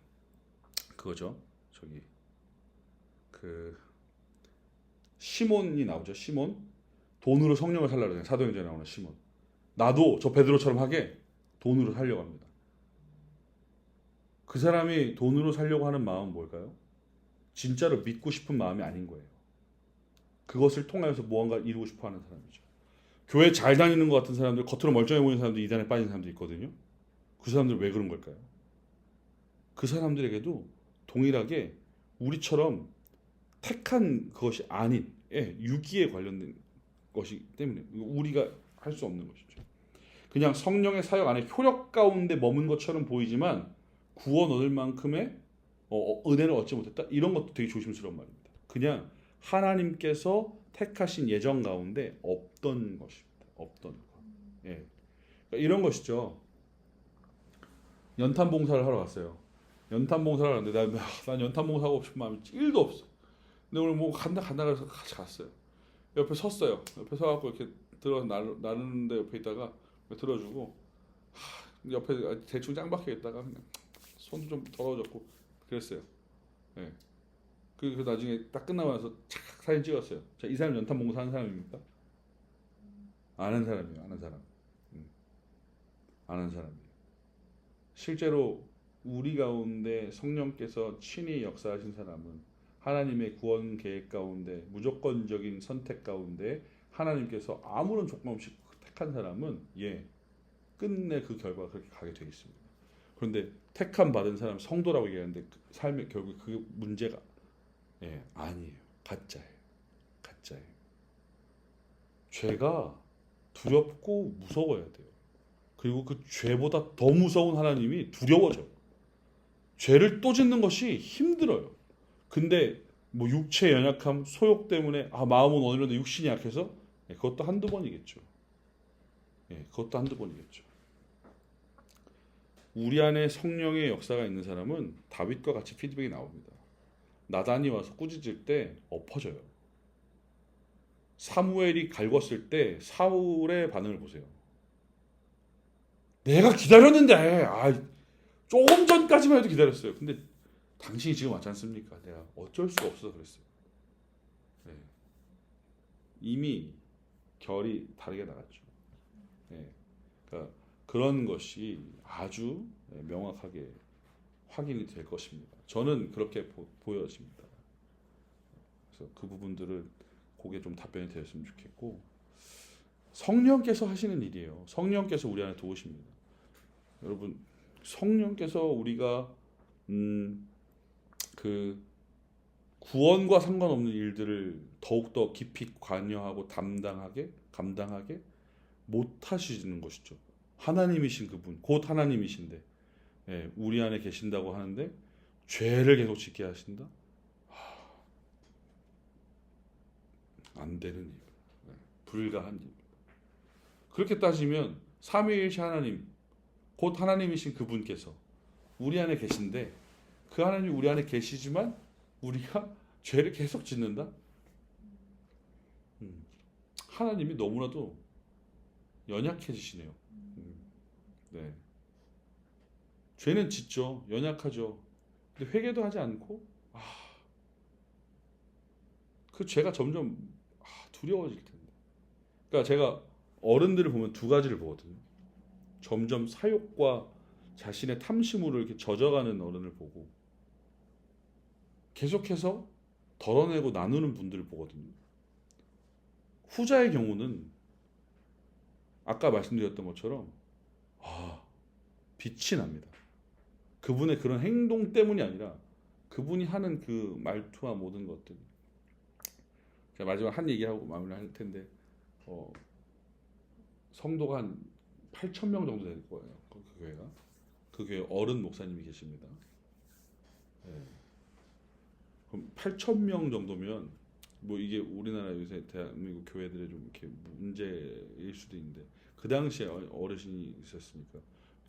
그거죠. 저기 그 시몬이 나오죠. 시몬 돈으로 성령을 살려고 그러잖아요. 사도행전에 나오는 시몬. 나도 저 베드로처럼 하게 돈으로 살려고 합니다. 그 사람이 돈으로 살려고 하는 마음은 뭘까요? 진짜로 믿고 싶은 마음이 아닌 거예요. 그것을 통하여서 무언가 이루고 싶어 하는 사람이죠. 교회 잘 다니는 것 같은 사람들, 겉으로 멀쩡해 보이는 사람들, 이단에 빠진 사람도 있거든요. 그 사람들 왜 그런 걸까요? 그 사람들에게도 동일하게 우리처럼 택한 것이 아닌 유기에 관련된 것이기 때문에 우리가 할 수 없는 것이죠. 그냥 성령의 사역 안에 효력 가운데 머문 것처럼 보이지만 구원 얻을 만큼의 은혜를 얻지 못했다. 이런 것도 되게 조심스러운 말입니다. 그냥 하나님께서 택하신 예정 가운데 없던 것입니다. 없던 것. 예. 그러니까 이런 것이죠. 연탄 봉사를 하러 갔어요. 연탄 봉사를 하는데 난 연탄 봉사하고 싶은 마음이 1도 없어. 근데 오늘 뭐 간다 그래서 같이 갔어요. 옆에 섰어요. 옆에 서갖고 이렇게 들어서 나르는데 옆에 있다가 들어주고 옆에 대충 짱박혀 있다가 그냥 손도 좀 더러워졌고 그랬어요. 예. 그 나중에 딱 끝나고 나서 착 사진 찍었어요. 자, 이 사람 연탄 봉사하는 사람입니까? 아는 사람이에요. 아는 사람. 아는 사람이에요. 실제로 우리 가운데 성령께서 친히 역사하신 사람은 하나님의 구원 계획 가운데 무조건적인 선택 가운데 하나님께서 아무런 조건 없이 택한 사람은 끝내 그 결과가 그렇게 가게 되어 있습니다. 그런데 택함 받은 사람 성도라고 얘기하는데 그 삶의 결국 그 문제가 아니에요. 가짜예요. 가짜예요. 죄가 두렵고 무서워야 돼요. 그리고 그 죄보다 더 무서운 하나님이 두려워져요. 죄를 또 짓는 것이 힘들어요. 근데 뭐 육체 연약함, 소욕 때문에 마음은 어느정도 육신이 약해서 그것도 한두 번이겠죠. 그것도 한두 번이겠죠. 우리 안에 성령의 역사가 있는 사람은 다윗과 같이 피드백이 나옵니다. 나단이 와서 꾸짖을 때 엎어져요. 사무엘이 갈궜을 때 사울의 반응을 보세요. 내가 기다렸는데 조금 전까지만 해도 기다렸어요. 근데 당신이 지금 왔지 않습니까? 내가 어쩔 수가 없어서 그랬어요. 이미 결이 다르게 나갔죠. 그러니까 그런 것이 아주 명확하게 확인이 될 것입니다. 저는 그렇게 보여집니다. 그래서 그 부분들을 그게 좀 답변이 되었으면 좋겠고 성령께서 하시는 일이에요. 성령께서 우리 안에 도우십니다. 여러분 성령께서 우리가 그 구원과 상관없는 일들을 더욱더 깊이 관여하고 감당하게 못하시는 것이죠. 하나님이신 그분, 곧 하나님이신데 우리 안에 계신다고 하는데 죄를 계속 짓게 하신다? 안 되는 일, 불가한 일. 그렇게 따지면 삼위일체 하나님, 곧 하나님이신 그분께서 우리 안에 계신데 그 하나님이 우리 안에 계시지만 우리가 죄를 계속 짓는다? 하나님이 너무나도 연약해지시네요. 네. 죄는 짓죠. 연약하죠. 근데 회개도 하지 않고 그 죄가 점점 두려워질 텐데. 그러니까 제가 어른들을 보면 두 가지를 보거든요. 점점 사욕과 자신의 탐심으로 이렇게 젖어가는 어른을 보고 계속해서 덜어내고 나누는 분들을 보거든요. 후자의 경우는 아까 말씀드렸던 것처럼 빛이 납니다. 그분의 그런 행동 때문이 아니라 그분이 하는 그 말투와 모든 것들. 제가 마지막 한 얘기하고 마무리할 텐데 성도가 한 8,000명 정도 될 거예요. 그 교회가. 그 교회 어른 목사님이 계십니다. 그럼 8,000명 정도면 뭐 이게 우리나라 요새 대한민국 교회들의 좀 이렇게 문제일 수도 있는데 그 당시에 어르신이 있었으니까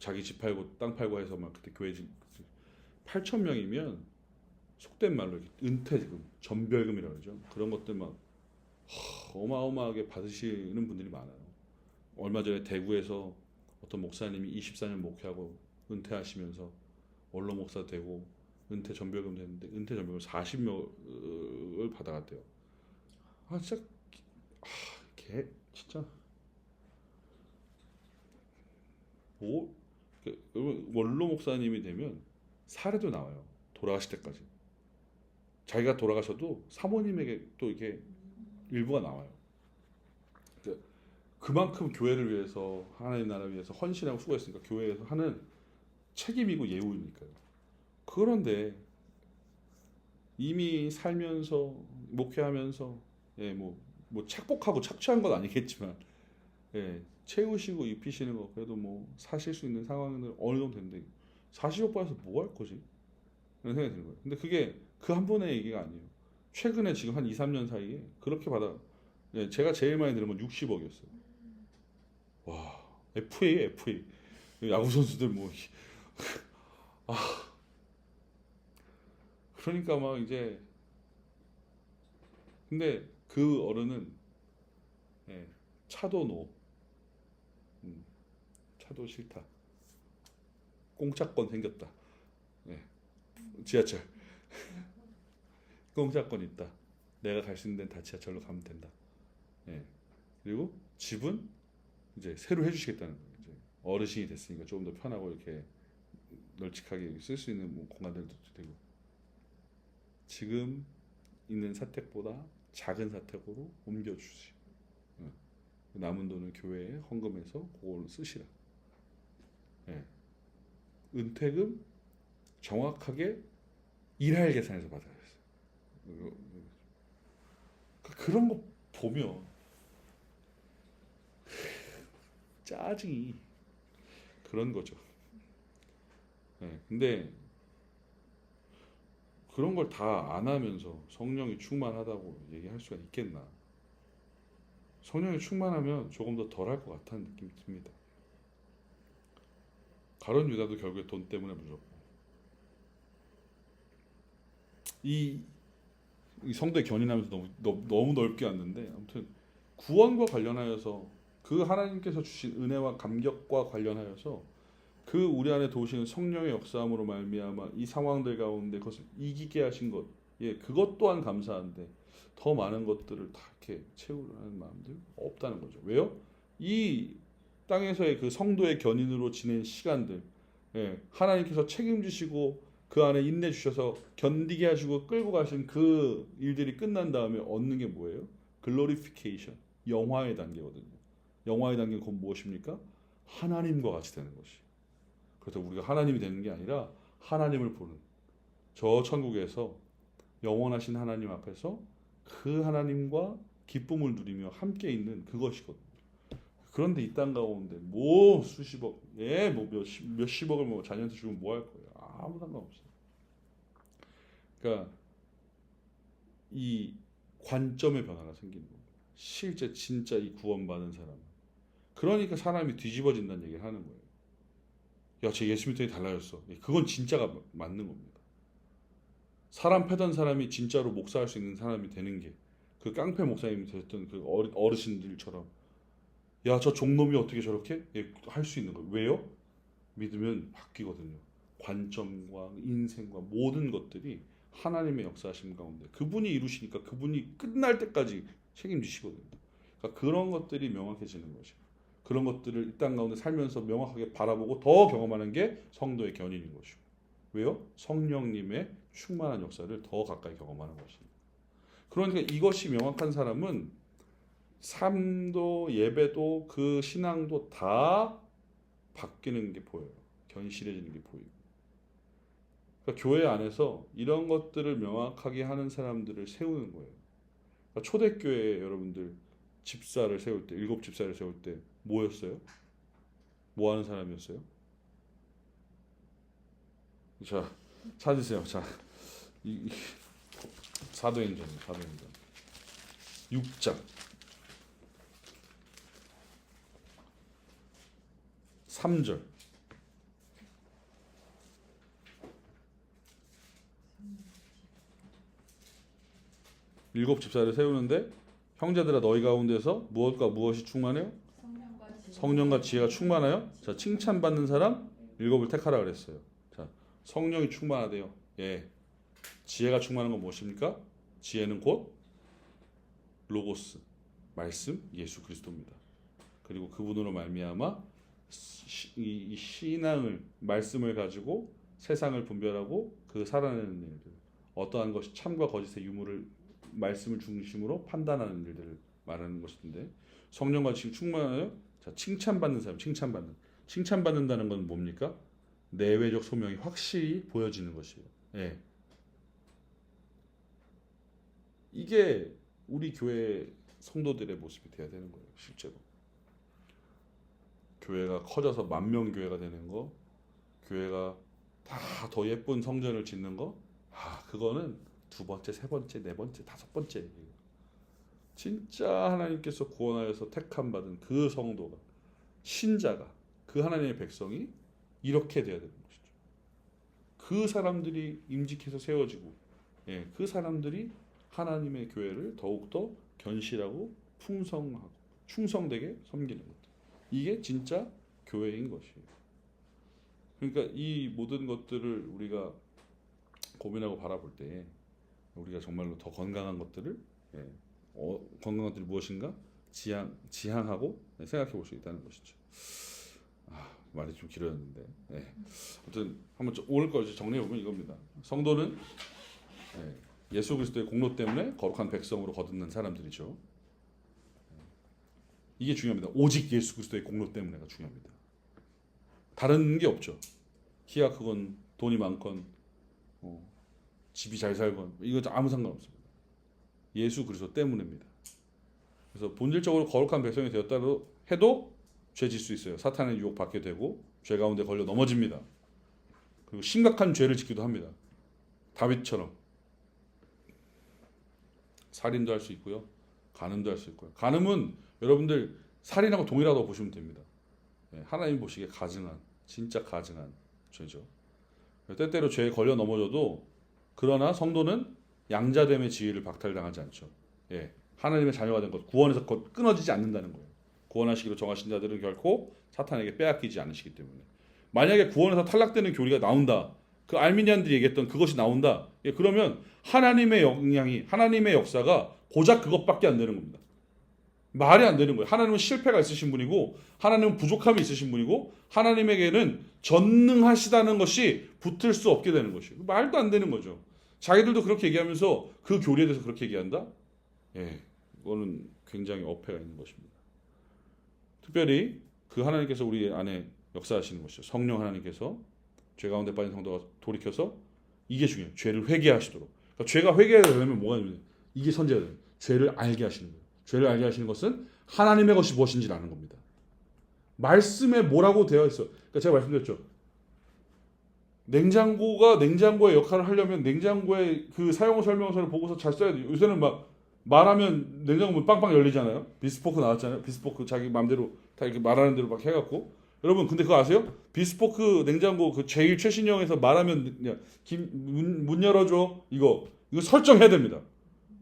자기 집 팔고 땅 팔고 해서 막 그때 교회 8,000명이면 속된 말로 은퇴금, 전별금이라고 그러죠. 그런 것들 막 어마어마하게 받으시는 분들이 많아요. 얼마 전에 대구에서 어떤 목사님이 24년 목회하고 은퇴하시면서 원로 목사 되고 은퇴 전별금 됐는데 은퇴 전별금 40명을 받아갔대요. 진짜 뭐 원로 목사님이 되면 사례도 나와요. 돌아가실 때까지. 자기가 돌아가셔도 사모님에게 또 이게 일부가 나와요. 그러니까 그만큼 교회를 위해서 하나님 나라 위해서 헌신하고 수고했으니까 교회에서 하는 책임이고 예우니까요. 그런데 이미 살면서 목회하면서 뭐 착복하고 착취한 건 아니겠지만 채우시고 입히시는 거 그래도 뭐 사실 수 있는 상황은 어느 정도 되는데 40억 받아서 뭐 할 거지? 이런 생각이 드는 거예요. 근데 그게 그 한 번의 얘기가 아니에요. 최근에 지금 한 2, 3년 사이에 그렇게 받아 제가 제일 많이 들은 건 60억이었어요. 와, FA, FA. 야구 선수들 뭐 그러니까 막 이제 근데 그 어른은 예, 차도 노, 음, 차도 싫다. 공짜권 생겼다. 예, 지하철 공짜권 있다. 내가 갈 수 있는 데는 다 지하철로 가면 된다. 예, 그리고 집은 이제 새로 해주시겠다는 거예요. 이제 어르신이 됐으니까 조금 더 편하고 이렇게 널찍하게 쓸 수 있는 뭐 공간들도 되고 지금 있는 사택보다 작은 사택으로 옮겨주시. 예, 남은 돈을 교회에 헌금해서 그걸 쓰시라. 예, 은퇴금 정확하게 일할 계산해서 받아야 했어요. 그런 거 보면 짜증이 그런 거죠. 예, 근데 그런 걸 다 안 하면서 성령이 충만하다고 얘기할 수가 있겠나? 성령이 충만하면 조금 더 덜 할 것 같다는 느낌이 듭니다. 가룟 유다도 결국에 돈 때문에 무졌고 이, 이 성도에 견인하면서 너무 넓게 왔는데 아무튼 구원과 관련하여서 그 하나님께서 주신 은혜와 감격과 관련하여서 그 우리 안에 도우시는 성령의 역사함으로 말미암아 이 상황들 가운데 그것을 이기게 하신 것, 그것 또한 감사한데 더 많은 것들을 다 이렇게 채우려는 마음들 없다는 거죠. 왜요? 이 땅에서의 그 성도의 견인으로 지낸 시간들, 하나님께서 책임지시고 그 안에 인내 주셔서 견디게 하시고 끌고 가신 그 일들이 끝난 다음에 얻는 게 뭐예요? 글로리피케이션, 영화의 단계거든요. 영화의 단계는 곧 무엇입니까? 하나님과 같이 되는 것이. 그래서 우리가 하나님이 되는 게 아니라 하나님을 보는 저 천국에서 영원하신 하나님 앞에서 그 하나님과 기쁨을 누리며 함께 있는 그것이거든요. 그런데 이 땅 가운데 뭐 수십억, 뭐 몇십억을 뭐 자녀한테 주면 뭐 할 거예요? 아무 상관없어요. 그러니까 이 관점의 변화가 생기는 겁니다. 실제 진짜 이 구원받은 사람. 그러니까 사람이 뒤집어진다는 얘기를 하는 거예요. 야, 쟤 예수 믿더니 달라졌어. 그건 진짜가 맞는 겁니다. 사람 패던 사람이 진짜로 목사할 수 있는 사람이 되는 게 그 깡패 목사님이 되셨던 그 어르신들처럼 야, 저 종놈이 어떻게 저렇게 할 수 있는 거예요. 왜요? 믿으면 바뀌거든요. 관점과 인생과 모든 것들이 하나님의 역사하심 가운데 그분이 이루시니까 그분이 끝날 때까지 책임지시거든요. 그러니까 그런 것들이 명확해지는 거죠. 그런 것들을 이 땅 가운데 살면서 명확하게 바라보고 더 경험하는 게 성도의 견인인 것이고. 왜요? 성령님의 충만한 역사를 더 가까이 경험하는 것입니다. 그러니까 이것이 명확한 사람은 삶도 예배도 그 신앙도 다 바뀌는 게 보여요. 견실해지는 게 보이고. 그러니까 교회 안에서 이런 것들을 명확하게 하는 사람들을 세우는 거예요. 그러니까 초대교회 여러분들 집사를 세울 때, 7집사를 세울 때 뭐였어요? 뭐 하는 사람이었어요? 자, 찾으세요. 자, 사도행전 6장 3절. 일곱 집사를 세우는데 형제들아 너희 가운데서 무엇과 무엇이 충만해요? 성령과 지혜가 충만하여 자 칭찬받는 사람 일곱을 택하라 그랬어요. 자 성령이 충만하대요. 지혜가 충만한 건 무엇입니까? 지혜는 곧 로고스 말씀 예수 그리스도입니다. 그리고 그분으로 말미암아 이 신앙을 말씀을 가지고 세상을 분별하고 그 살아내는 일들, 어떠한 것이 참과 거짓의 유무를 말씀을 중심으로 판단하는 일들을 말하는 것인데 성령과 지금 충만하여 자, 칭찬받는 사람, 칭찬받는다는 건 뭡니까? 내외적 소명이 확실히 보여지는 것이에요. 예. 이게 우리 교회 성도들의 모습이 돼야 되는 거예요. 실제로 교회가 커져서 만명 교회가 되는 거, 교회가 다 더 예쁜 성전을 짓는 거, 그거는 두 번째, 세 번째, 네 번째, 다섯 번째 얘기예요. 진짜 하나님께서 구원하여서 택함 받은 그 성도가, 신자가, 그 하나님의 백성이 이렇게 돼야 되는 것이죠. 그 사람들이 임직해서 세워지고, 그 사람들이 하나님의 교회를 더욱더 견실하고 풍성하고 충성되게 섬기는 것. 이게 진짜 교회인 것이에요. 그러니까 이 모든 것들을 우리가 고민하고 바라볼 때 우리가 정말로 더 건강한 것들을 건강한 것들이 무엇인가 지향하고 생각해 볼 수 있다는 것이죠. 말이 좀 길어졌는데 아무튼 한번 오늘 걸 정리해 보면 이겁니다. 성도는 예수 그리스도의 공로 때문에 거룩한 백성으로 거듭난 사람들이죠. 이게 중요합니다. 오직 예수 그리스도의 공로 때문에가 중요합니다. 다른 게 없죠. 키가 크건 돈이 많건 집이 잘 살건 이거 아무 상관없습니다. 예수 그리스도 때문입니다. 그래서 본질적으로 거룩한 백성이 되었다고 해도 죄 질 수 있어요. 사탄의 유혹 받게 되고 죄 가운데 걸려 넘어집니다. 그리고 심각한 죄를 짓기도 합니다. 다윗처럼 살인도 할 수 있고요. 간음도 할 수 있고요. 간음은 여러분들 살인하고 동일하다고 보시면 됩니다. 하나님 보시기에 가증한, 진짜 가증한 죄죠. 때때로 죄에 걸려 넘어져도 그러나 성도는 양자됨의 지위를 박탈당하지 않죠. 하나님의 자녀가 된 것, 구원에서 끊어지지 않는다는 거예요. 구원하시기로 정하신 자들은 결코 사탄에게 빼앗기지 않으시기 때문에. 만약에 구원에서 탈락되는 교리가 나온다. 그 알미니안들이 얘기했던 그것이 나온다. 그러면 하나님의 영향이, 하나님의 역사가 고작 그것밖에 안 되는 겁니다. 말이 안 되는 거예요. 하나님은 실패가 있으신 분이고 하나님은 부족함이 있으신 분이고 하나님에게는 전능하시다는 것이 붙을 수 없게 되는 것이에요. 말도 안 되는 거죠. 자기들도 그렇게 얘기하면서 그 교리에 대해서 그렇게 얘기한다? 이거는 굉장히 어폐가 있는 것입니다. 특별히 그 하나님께서 우리 안에 역사하시는 것이죠. 성령 하나님께서 죄 가운데 빠진 성도가 돌이켜서 이게 중요해요. 죄를 회개하시도록. 그러니까 죄가 회개가 되려면 뭐가 있냐면 이게 선제가 돼요. 죄를 알게 하시는 거예요. 죄를 알게 하시는 것은 하나님의 것이 무엇인지를 아는 겁니다. 말씀에 뭐라고 되어 있어. 그러니까 제가 말씀드렸죠. 냉장고가 냉장고의 역할을 하려면 냉장고의 그 사용 설명서를 보고서 잘 써야 돼요. 요새는 막 말하면 냉장고 문 빵빵 열리잖아요. 비스포크 나왔잖아요. 비스포크 자기 마음대로 다 이렇게 말하는 대로 막 해갖고. 여러분 근데 그거 아세요? 비스포크 냉장고 그 제일 최신형에서 말하면 문 열어줘 이거 설정해야 됩니다.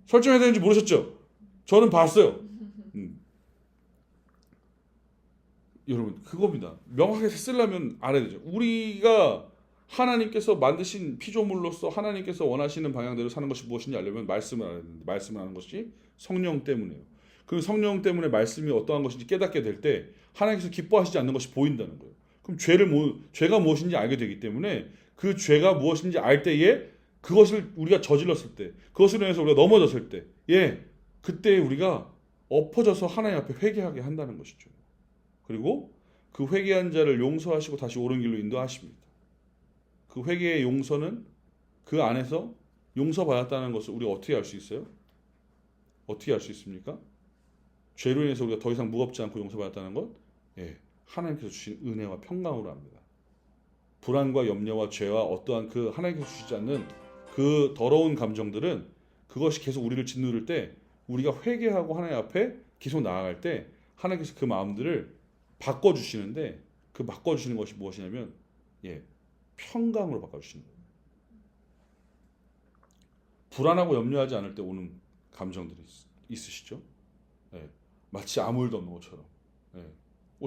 설정해야 되는지 모르셨죠? 저는 봤어요. 여러분 그겁니다. 명확하게 쓰려면 알아야 되죠. 우리가 하나님께서 만드신 피조물로서 하나님께서 원하시는 방향대로 사는 것이 무엇인지 알려면 말씀을 알아야 되는데 말씀을 아는 것이 성령 때문이에요. 그 성령 때문에 말씀이 어떠한 것인지 깨닫게 될 때 하나님께서 기뻐하시지 않는 것이 보인다는 거예요. 그럼 죄가 무엇인지 알게 되기 때문에 그 죄가 무엇인지 알 때에 그것을 우리가 저질렀을 때 그것으로 인해서 우리가 넘어졌을 때 그때 우리가 엎어져서 하나님 앞에 회개하게 한다는 것이죠. 그리고 그 회개한 자를 용서하시고 다시 옳은 길로 인도하십니다. 그 회개의 용서는 그 안에서 용서받았다는 것을 우리가 어떻게 알 수 있어요? 어떻게 알 수 있습니까? 죄로 인해서 우리가 더 이상 무겁지 않고 용서받았다는 것? 하나님께서 주신 은혜와 평강으로 합니다. 불안과 염려와 죄와 어떠한 그 하나님께서 주시지 않는 그 더러운 감정들은 그것이 계속 우리를 짓누를 때 우리가 회개하고 하나님 앞에 계속 나아갈 때 하나님께서 그 마음들을 바꿔주시는데 그 바꿔주시는 것이 무엇이냐면 평강으로 바꿔주시는 거예요. 불안하고 염려하지 않을 때 오는 감정들이 있으시죠? 마치 아무 일도 없는 것처럼.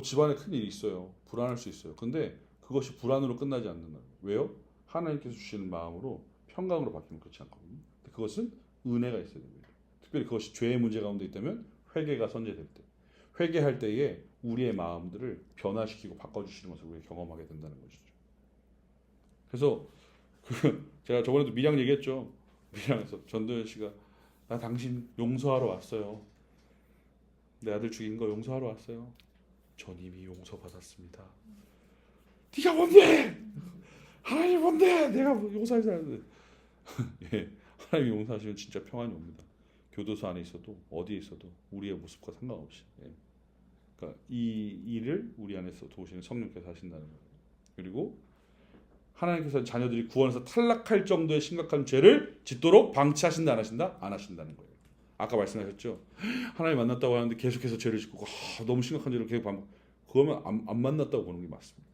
집안에 큰일이 있어요. 불안할 수 있어요. 근데 그것이 불안으로 끝나지 않는다. 왜요? 하나님께서 주시는 마음으로 평강으로 바뀌면 그렇지 않거든요. 그것은 은혜가 있어야 됩니다. 특별히 그것이 죄의 문제 가운데 있다면 회개가 선제될 때. 회개할 때에 우리의 마음들을 변화시키고 바꿔주시는 것을 우리가 경험하게 된다는 것이죠. 그래서 제가 저번에도 밀양 얘기했죠. 밀양에서 전도연 씨가 나 당신 용서하러 왔어요. 내 아들 죽인 거 용서하러 왔어요. 전 이미 용서받았습니다. 네가 뭔데? 하나님 뭔데? 내가 용서하지 않는데. 예, 하나님이 용서하시면 진짜 평안이 옵니다. 교도소 안에 있어도 어디에 있어도 우리의 모습과 상관없이. 예. 그러니까 이 일을 우리 안에서 도우시는 성령께서 하신다는 거예요. 그리고 하나님께서 자녀들이 구원에서 탈락할 정도의 심각한 죄를 짓도록 방치하신다 안 하신다? 안 하신다는 거예요. 아까 말씀하셨죠. 하나님 만났다고 하는데 계속해서 죄를 짓고 너무 심각한 죄를 계속 반복. 그러면 안 만났다고 보는 게 맞습니다.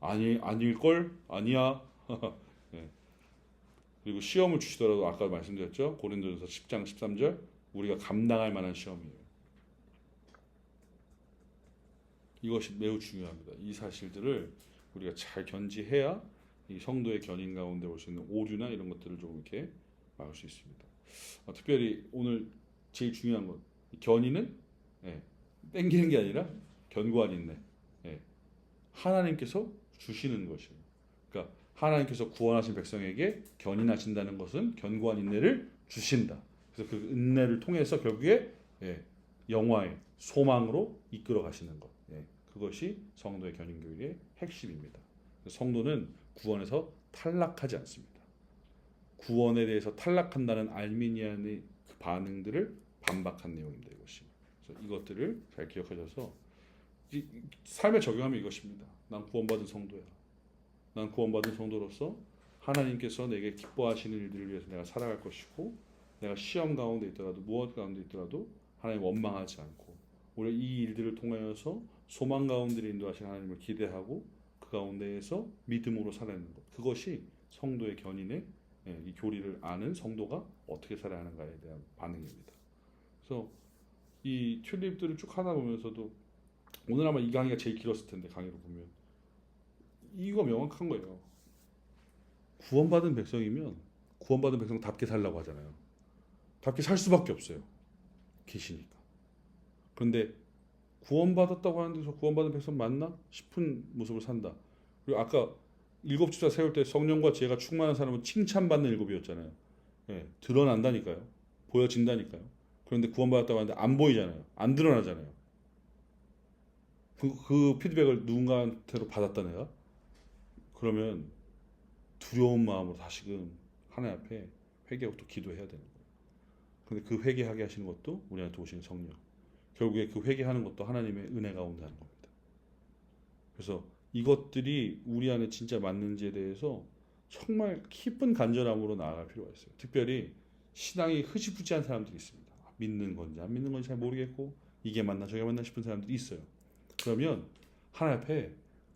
아닐걸? 아니야. 예. 그리고 시험을 주시더라도 아까 말씀드렸죠. 고린도전서 10장 13절 우리가 감당할 만한 시험이에요. 이것이 매우 중요합니다. 이 사실들을 우리가 잘 견지해야 이 성도의 견인 가운데 올 수 있는 오류나 이런 것들을 좀 이렇게 막을 수 있습니다. 특별히 오늘 제일 중요한 건 견인은 땡기는 게 아니라 견고한 인내. 하나님께서 주시는 것이에요. 그러니까 하나님께서 구원하신 백성에게 견인하신다는 것은 견고한 인내를 주신다. 그래서 그 인내를 통해서 결국에 영화의 소망으로 이끌어 가시는 것. 그것이 성도의 견인 교육의 핵심입니다. 성도는 구원에서 탈락하지 않습니다. 구원에 대해서 탈락한다는 알미니안의 그 반응들을 반박한 내용입니다. 이것이. 그래서 이것들을 잘 기억하셔서 삶에 적용하면 이것입니다. 난 구원받은 성도야. 난 구원받은 성도로서 하나님께서 내게 기뻐하시는 일들을 위해서 내가 살아갈 것이고 내가 시험 가운데 있더라도 무엇 가운데 있더라도 하나님 원망하지 않고 오히려 이 일들을 통하여서 소망 가운데 인도하신 하나님을 기대하고 그 가운데에서 믿음으로 살아내는 것. 그것이 성도의 견인의 이 교리를 아는 성도가 어떻게 살아야 하는가에 대한 반응입니다. 그래서 이 튤립들을 쭉 하다 보면서도 오늘 아마 이 강의가 제일 길었을 텐데 강의로 보면 이거 명확한 거예요. 구원받은 백성이면 구원받은 백성답게 살라고 하잖아요. 답게 살 수밖에 없어요. 계시니까. 그런데 구원받았다고 하는데 저 구원받은 백성 맞나 싶은 모습을 산다. 그리고 아까 일곱 집사 세울 때 성령과 지혜가 충만한 사람은 칭찬받는 일곱이었잖아요. 드러난다니까요. 보여진다니까요. 그런데 구원받았다고 하는데 안 보이잖아요. 안 드러나잖아요. 그 피드백을 누군가한테로 받았다 내가. 그러면 두려운 마음으로 다시금 하나님 앞에 회개하고 또 기도해야 되는 거예요. 근데 그 회개하게 하시는 것도 우리한테 오시는 성령. 결국에 그 회개하는 것도 하나님의 은혜 가운데 하는 겁니다. 그래서 이것들이 우리 안에 진짜 맞는지에 대해서 정말 깊은 간절함으로 나아갈 필요가 있어요. 특별히 신앙이 흐지부지한 사람들이 있습니다. 믿는 건지 안 믿는 건지 잘 모르겠고 이게 맞나 저게 맞나 싶은 사람들이 있어요. 그러면 하나님 앞에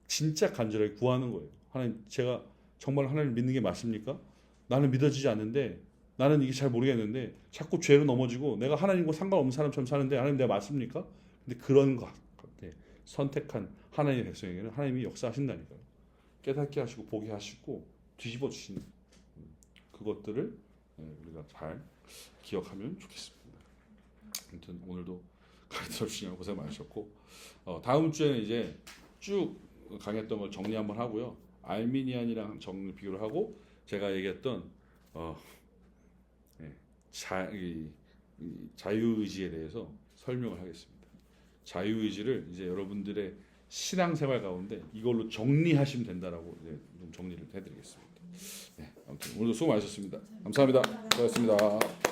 진짜 간절하게 구하는 거예요. 하나님, 제가 정말 하나님을 믿는 게 맞습니까? 나는 믿어지지 않는데 나는 이게 잘 모르겠는데 자꾸 죄로 넘어지고 내가 하나님과 상관없는 사람처럼 사는데 하나님 내가 맞습니까? 근데 그런 것 선택한 하나님의 백성에게는 하나님이 역사하신다니까요. 깨닫게 하시고 보게 하시고 뒤집어 주시는 그것들을 우리가 잘 기억하면 좋겠습니다. 아무튼 오늘도 강의 들어주시느라 고생 많으셨고 다음 주에는 이제 쭉 강의했던 걸 정리 한번 하고요. 알미니안이랑 정리 비교를 하고 제가 얘기했던 자유의지에 대해서 설명을 하겠습니다. 자유의지를 이제 여러분들의 신앙생활 가운데 이걸로 정리하시면 된다라고 이제 좀 정리를 해드리겠습니다. 아무튼 오늘도 수고 많으셨습니다. 감사합니다. 수고하셨습니다.